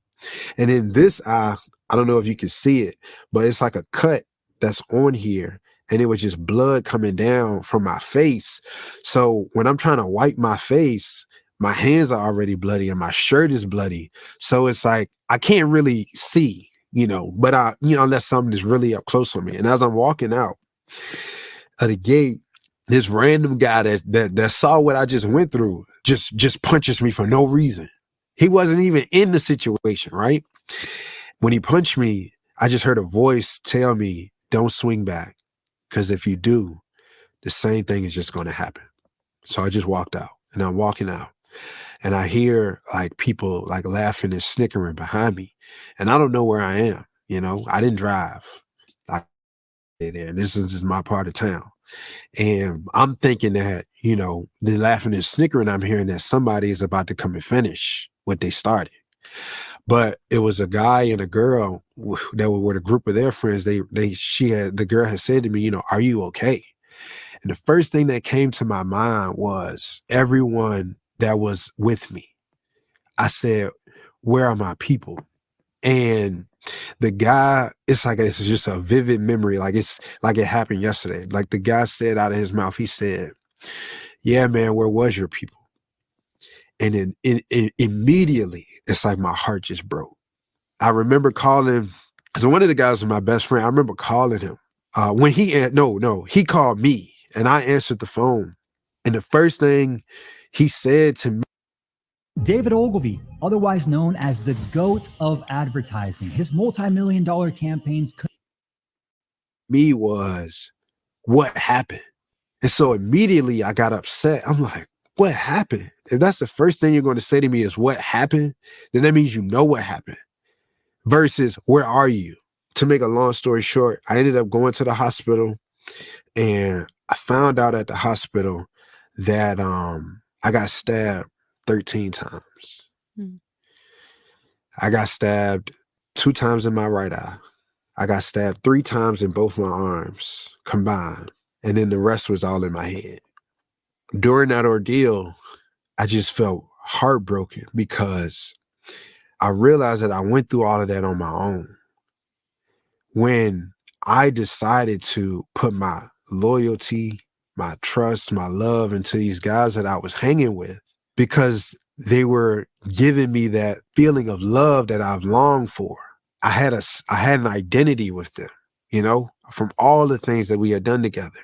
And in this eye, I don't know if you can see it, but it's like a cut that's on here. And it was just blood coming down from my face. So when I'm trying to wipe my face, my hands are already bloody and my shirt is bloody. So it's like, I can't really see, but unless something is really up close on me. And as I'm walking out of the gate, this random guy that saw what I just went through just punches me for no reason. He wasn't even in the situation, right? When he punched me, I just heard a voice tell me, don't swing back, because if you do, the same thing is just going to happen. So I just walked out, and I'm walking out, and I hear like people like laughing and snickering behind me, and I don't know where I am. I didn't drive. This is just my part of town. And I'm thinking that, the laughing and snickering, I'm hearing that somebody is about to come and finish what they started. But it was a guy and a girl that were with a group of their friends. The girl had said to me, are you okay? And the first thing that came to my mind was everyone that was with me. I said, where are my people? And the guy, it's just a vivid memory. Like, it's like it happened yesterday. Like, the guy said out of his mouth, he said, yeah, man, where was your people? And then immediately, it's like my heart just broke. I remember calling, because one of the guys was my best friend. I remember calling him when he called me, and I answered the phone. And the first thing he said to me, David Ogilvy, otherwise known as the GOAT of advertising, his multi-million-dollar campaigns me was, what happened? And so immediately I got upset. I'm like, what happened? If that's the first thing you're going to say to me is what happened, then that means you know what happened. Versus, where are you? To make a long story short, I ended up going to the hospital, and I found out at the hospital that I got stabbed 13 times. Mm. I got stabbed 2 times in my right eye. I got stabbed 3 times in both my arms combined. And then the rest was all in my head. During that ordeal, I just felt heartbroken because I realized that I went through all of that on my own. When I decided to put my loyalty, my trust, my love into these guys that I was hanging with, because they were giving me that feeling of love that I've longed for. I had an identity with them, from all the things that we had done together.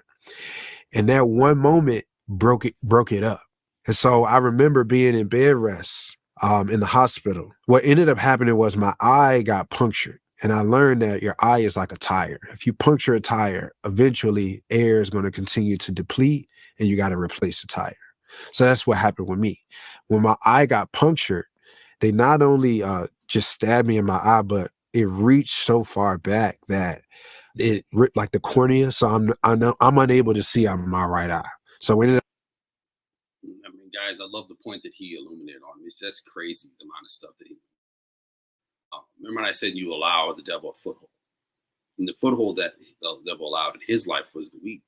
And that one moment broke it up. And so I remember being in bed rest in the hospital. What ended up happening was my eye got punctured. And I learned that your eye is like a tire. If you puncture a tire, eventually air is going to continue to deplete and you got to replace the tire. So that's what happened with me. When my eye got punctured, they not only just stabbed me in my eye, but it reached so far back that it ripped like the cornea. So I'm unable to see out of my right eye. So it ended up. I mean, guys, I love the point that he illuminated on me. That's crazy, the amount of stuff that he. Remember when I said you allow the devil a foothold? And the foothold that the devil allowed in his life was the weed.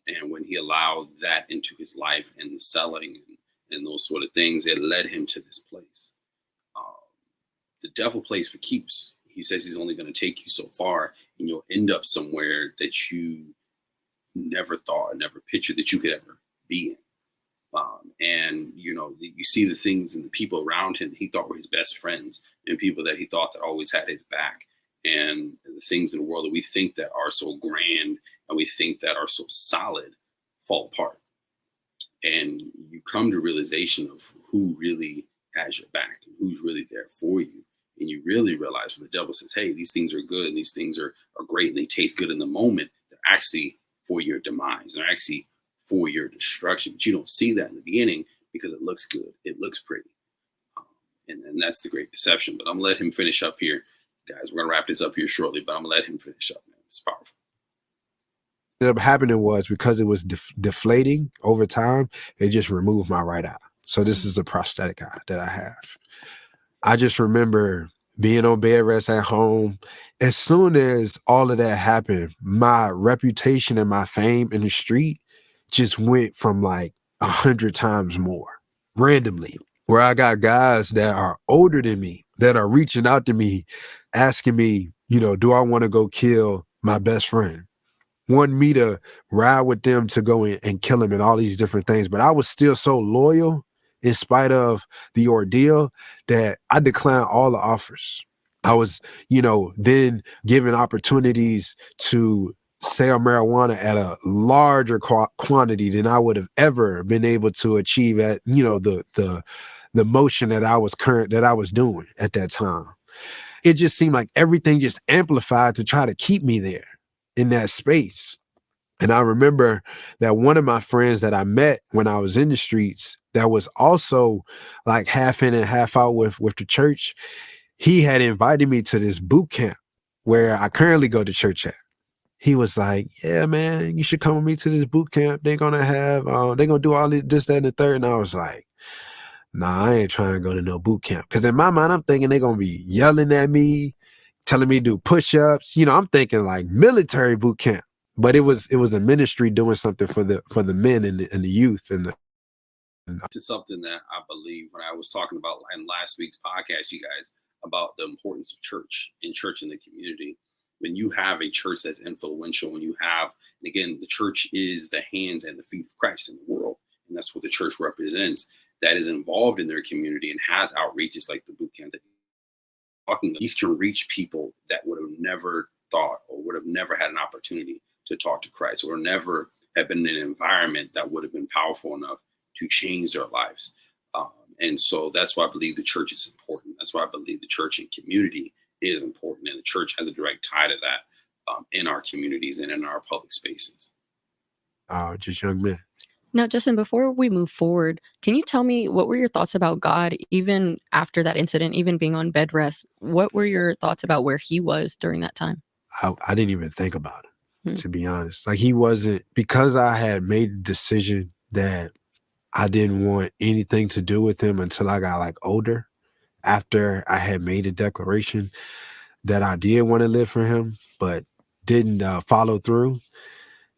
And when he allowed that into his life and the selling and those sort of things, it led him to this place. The devil plays for keeps. He says he's only going to take you so far, and you'll end up somewhere that you never thought, never pictured that you could ever be in. And you see the things and the people around him that he thought were his best friends, and people that he thought that always had his back, and the things in the world that we think that are so grand and we think that are so solid fall apart. And you come to realization of who really has your back and who's really there for you. And you really realize when the devil says, hey, these things are good and these things are great and they taste good in the moment, they're actually for your demise. They're actually for your destruction. But you don't see that in the beginning because it looks good. It looks pretty. And that's the great deception. But I'm going to let him finish up here. Guys, we're going to wrap this up here shortly, but I'm going to let him finish up, man. It's powerful. What ended up happening was because it was deflating over time, they just removed my right eye. So this is the prosthetic eye that I have. I just remember being on bed rest at home. As soon as all of that happened, my reputation and my fame in the street just went from like 100 times more randomly, where I got guys that are older than me that are reaching out to me, asking me, do I want to go kill my best friend? Want me to ride with them to go in and kill him and all these different things. But I was still so loyal in spite of the ordeal that I declined all the offers. I was, then given opportunities to sell marijuana at a larger quantity than I would have ever been able to achieve at, the motion that I was doing at that time. It just seemed like everything just amplified to try to keep me there in that space. And I remember that one of my friends that I met when I was in the streets that was also like half in and half out with the church, he had invited me to this boot camp where I currently go to church at. He was like, yeah, man, you should come with me to this boot camp. They're going to do all this, that, and the third. And I was like, nah, I ain't trying to go to no boot camp. Because in my mind, I'm thinking they're going to be yelling at me, telling me to do push-ups. I'm thinking like military boot camp. But it was a ministry doing something for the men and the youth to something that I believe when I was talking about in last week's podcast, you guys, about the importance of church in the community. When you have a church that's influential, when you have, and again, the church is the hands and the feet of Christ in the world, and that's what the church represents, that is involved in their community and has outreaches like the boot camp that you're talking about. These can reach people that would have never thought or would have never had an opportunity to talk to Christ, or never have been in an environment that would have been powerful enough to change their lives. And so that's why I believe the church is important. That's why I believe the church and community is important. And the church has a direct tie to that in our communities and in our public spaces. Just young men. Now, Justin, before we move forward, can you tell me what were your thoughts about God, even after that incident, even being on bed rest? What were your thoughts about where he was during that time? I didn't even think about it. to be honest. Like he wasn't, because I had made the decision that I didn't want anything to do with him until I got like older, after I had made a declaration that I did want to live for him, but didn't follow through.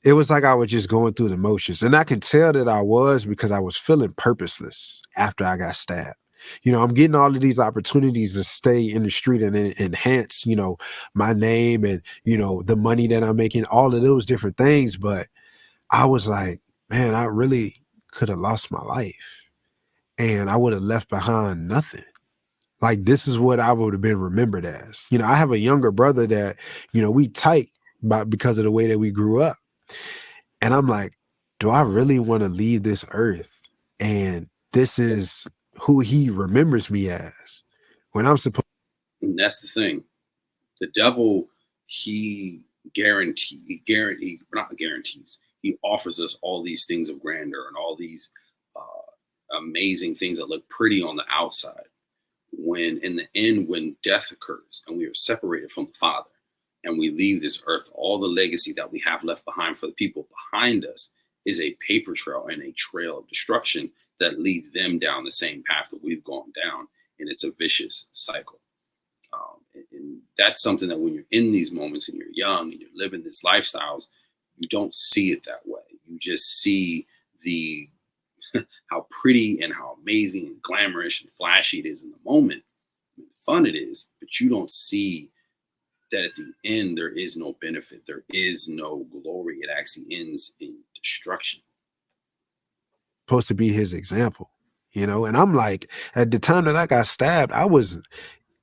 It was like I was just going through the motions. And I can tell that I was, because I was feeling purposeless after I got stabbed. You know, I'm getting all of these opportunities to stay in the street and enhance, you know, my name and, you know, the money that I'm making, all of those different things. But I was like, man, I really could have lost my life and I would have left behind nothing. Like, this is what I would have been remembered as. You know, I have a younger brother that, you know, we tight because of the way that we grew up. And I'm like, do I really want to leave this earth? And this is who he remembers me as when I'm supposed. And that's the thing. The devil, he offers us all these things of grandeur and all these amazing things that look pretty on the outside. When in the end, when death occurs and we are separated from the Father and we leave this earth, all the legacy that we have left behind for the people behind us is a paper trail and a trail of destruction that leads them down the same path that we've gone down. And it's a vicious cycle. And that's something that when you're in these moments and you're young and you're living these lifestyles, you don't see it that way. You just see the how pretty and how amazing and glamorous and flashy it is in the moment, and fun it is, but you don't see that at the end there is no benefit, there is no glory. It actually ends in destruction. Supposed to be his example, you know? And I'm like, at the time that I got stabbed, I was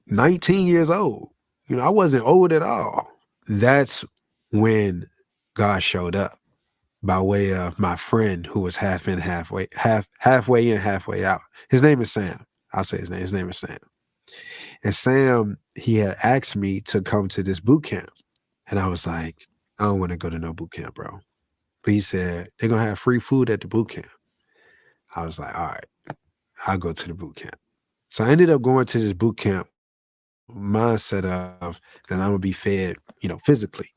19 years old. You know, I wasn't old at all. That's when God showed up by way of my friend who was halfway in, halfway out. His name is Sam. I'll say his name. His name is Sam. And Sam, he had asked me to come to this boot camp. And I was like, I don't want to go to no boot camp, bro. But he said, they're going to have free food at the boot camp. I was like, all right, I'll go to the boot camp. So I ended up going to this boot camp mindset of that I'm going to be fed, you know, physically.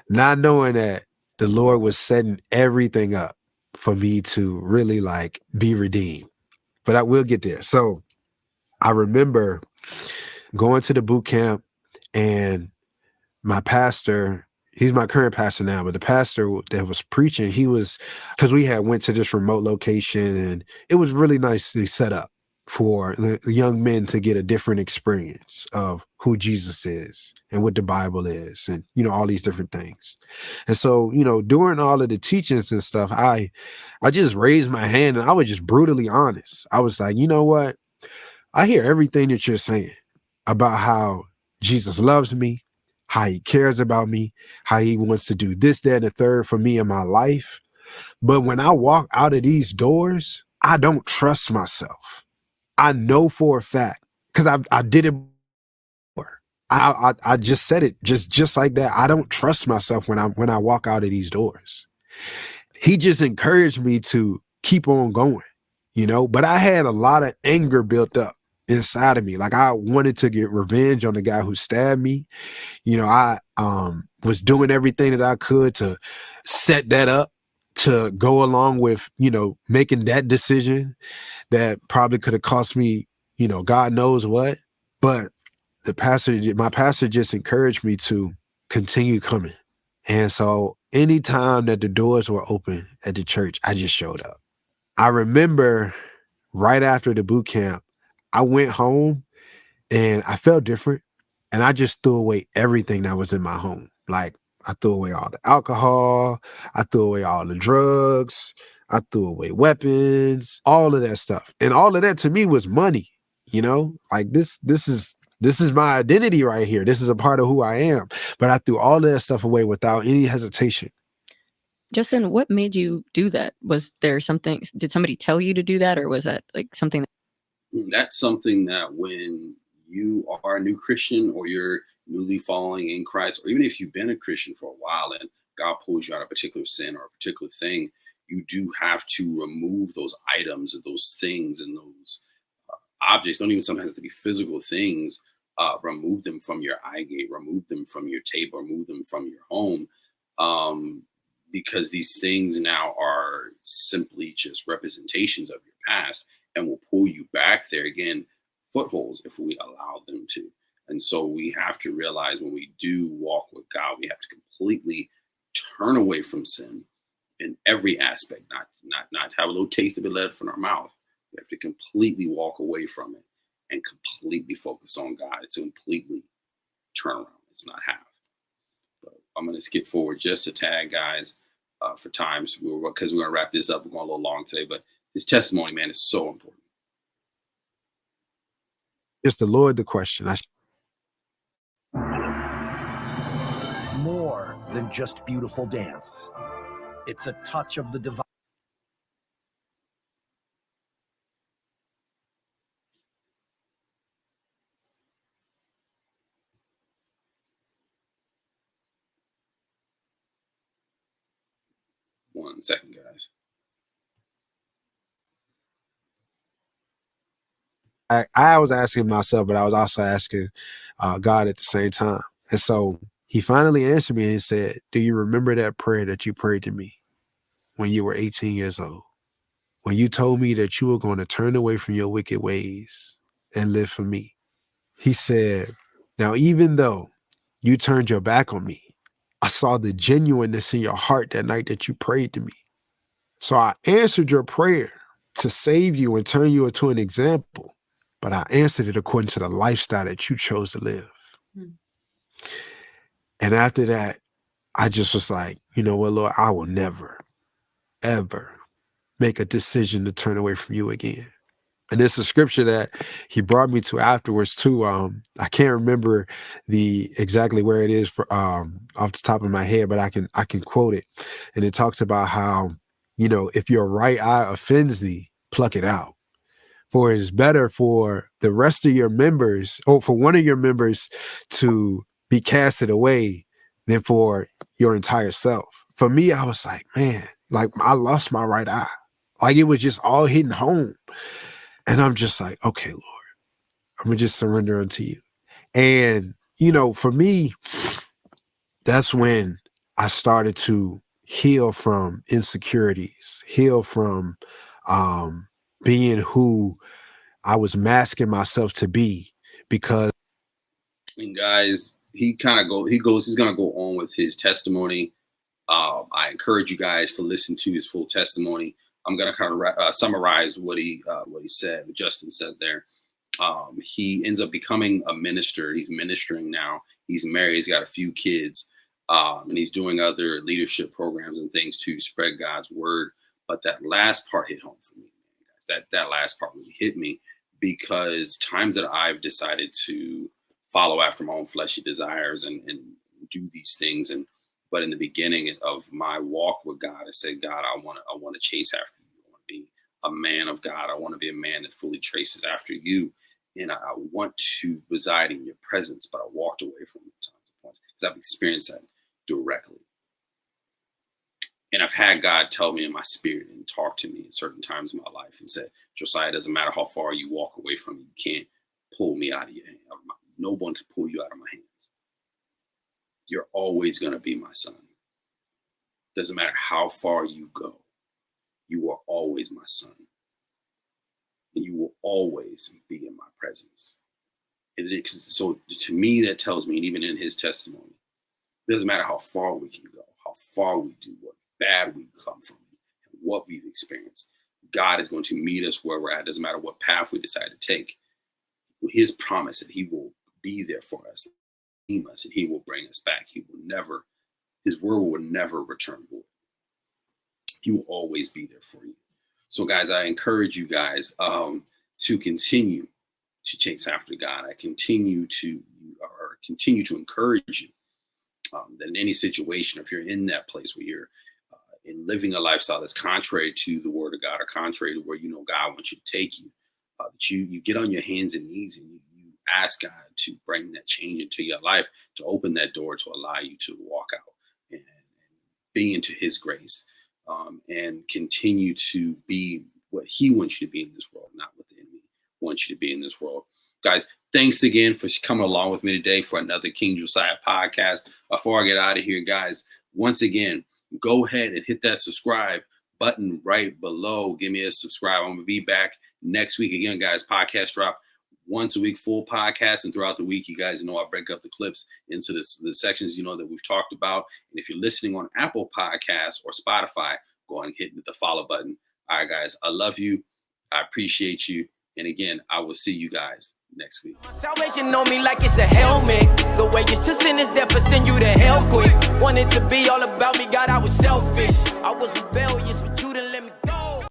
Not knowing that the Lord was setting everything up for me to really like be redeemed. But I will get there. So I remember going to the boot camp and my pastor, he's my current pastor now, but the pastor that was preaching, he was, because we had went to this remote location and it was really nicely set up for the young men to get a different experience of who Jesus is and what the Bible is and, you know, all these different things. And so, you know, during all of the teachings and stuff, I just raised my hand and I was just brutally honest. I was like, you know what? I hear everything that you're saying about how Jesus loves me, how he cares about me, how he wants to do this, that, and the third for me in my life. But when I walk out of these doors, I don't trust myself. I know for a fact, because I did it before. I just said it just like that. I don't trust myself when I walk out of these doors. He just encouraged me to keep on going, you know, but I had a lot of anger built up inside of me. Like I wanted to get revenge on the guy who stabbed me. You know, I was doing everything that I could to set that up to go along with, you know, making that decision that probably could have cost me, you know, God knows what. But my pastor just encouraged me to continue coming. And so anytime that the doors were open at the church, I just showed up. I remember right after the boot camp, I went home and I felt different. And I just threw away everything that was in my home. Like I threw away all the alcohol. I threw away all the drugs. I threw away weapons, all of that stuff. And all of that to me was money, you know, like this is my identity right here. This is a part of who I am. But I threw all of that stuff away without any hesitation. Justin, what made you do that? Was there something, did somebody tell you to do that? Or was that like something? That's something that when you are a new Christian or you're newly following in Christ, or even if you've been a Christian for a while and God pulls you out of a particular sin or a particular thing, you do have to remove those items or those things and those objects. Don't even sometimes have to be physical things. Remove them from your eye gate, remove them from your table, remove them from your home. because these things now are simply just representations of your past and will pull you back there again, footholds, if we allow them to. And so we have to realize when we do walk with God, we have to completely turn away from sin in every aspect, not have a little taste of it left in our mouth. We have to completely walk away from it and completely focus on God. It's a completely turnaround. It's not half. But I'm going to skip forward just a tag, guys, for times, because we're going to wrap this up. We're going a little long today, but his testimony, man, is so important. Just the Lord, the question. More than just beautiful dance. It's a touch of the divine. One second, guys. I was asking myself, but I was also asking God at the same time. And so he finally answered me and said, do you remember that prayer that you prayed to me when you were 18 years old? When you told me that you were going to turn away from your wicked ways and live for me? He said, now, even though you turned your back on me, I saw the genuineness in your heart that night that you prayed to me. So I answered your prayer to save you and turn you into an example. But I answered it according to the lifestyle that you chose to live. And after that, I just was like, you know what, Lord, I will never, ever make a decision to turn away from you again. And it's a scripture that he brought me to afterwards too. I can't remember exactly where it is for off the top of my head, but I can quote it. And it talks about how, you know, if your right eye offends thee, pluck it out. For it's better for the rest of your members, or for one of your members to be casted away than for your entire self. For me, I was like, man, like I lost my right eye. Like it was just all hitting home. And I'm just like, okay, Lord, I'm going to just surrender unto you. And, you know, for me, that's when I started to heal from insecurities, heal from being who I was masking myself to be, because. And guys, he's going to go on with his testimony. I encourage you guys to listen to his full testimony. I'm going to kind of summarize what he said, what Justin said there. He ends up becoming a minister. He's ministering now. He's married. He's got a few kids, and he's doing other leadership programs and things to spread God's word. But that last part hit home for me, guys. That last part really hit me, because times that I've decided to follow after my own fleshy desires and do these things, but in the beginning of my walk with God, I said, God, I want to chase after you. I want to be a man of God. I want to be a man that fully traces after you. And I want to reside in your presence, but I walked away from it times and points because I've experienced that directly. And I've had God tell me in my spirit and talk to me at certain times in my life and said, Josiah, it doesn't matter how far you walk away from me, you can't pull me out of your hand. No one can pull you out of my hands. You're always going to be my son. Doesn't matter how far you go. You are always my son. And you will always be in my presence. So to me, that tells me, and even in his testimony, it doesn't matter how far we can go, how far we do, what bad we come from, and what we've experienced. God is going to meet us where we're at. It doesn't matter what path we decide to take. His promise that he will be there for us, us, and he will bring us back. His word will never return void. He will always be there for you. So guys, I encourage you guys to continue to chase after God. I continue to encourage you that in any situation, if you're in that place where you're in living a lifestyle that's contrary to the word of God, or contrary to where you know God wants you to take you, that you get on your hands and knees and you ask God to bring that change into your life, to open that door to allow you to walk out and be into his grace, and continue to be what he wants you to be in this world, not what the enemy wants you to be in this world. Guys, thanks again for coming along with me today for another King Josiah podcast. Before I get out of here, guys, Once again, go ahead and hit that subscribe button right below. Give me a subscribe. I'm going to be back next week. Again, guys, podcast drop once a week, full podcast. And throughout the week, you guys know I break up the clips into the sections, that we've talked about. And if you're listening on Apple Podcasts or Spotify, go ahead and hit the follow button. All right, guys, I love you. I appreciate you. And again, I will see you guys next week. Salvation on me like it's a helmet. The way you to sin is death for send you to hell quick. Wanted to be all about me, God.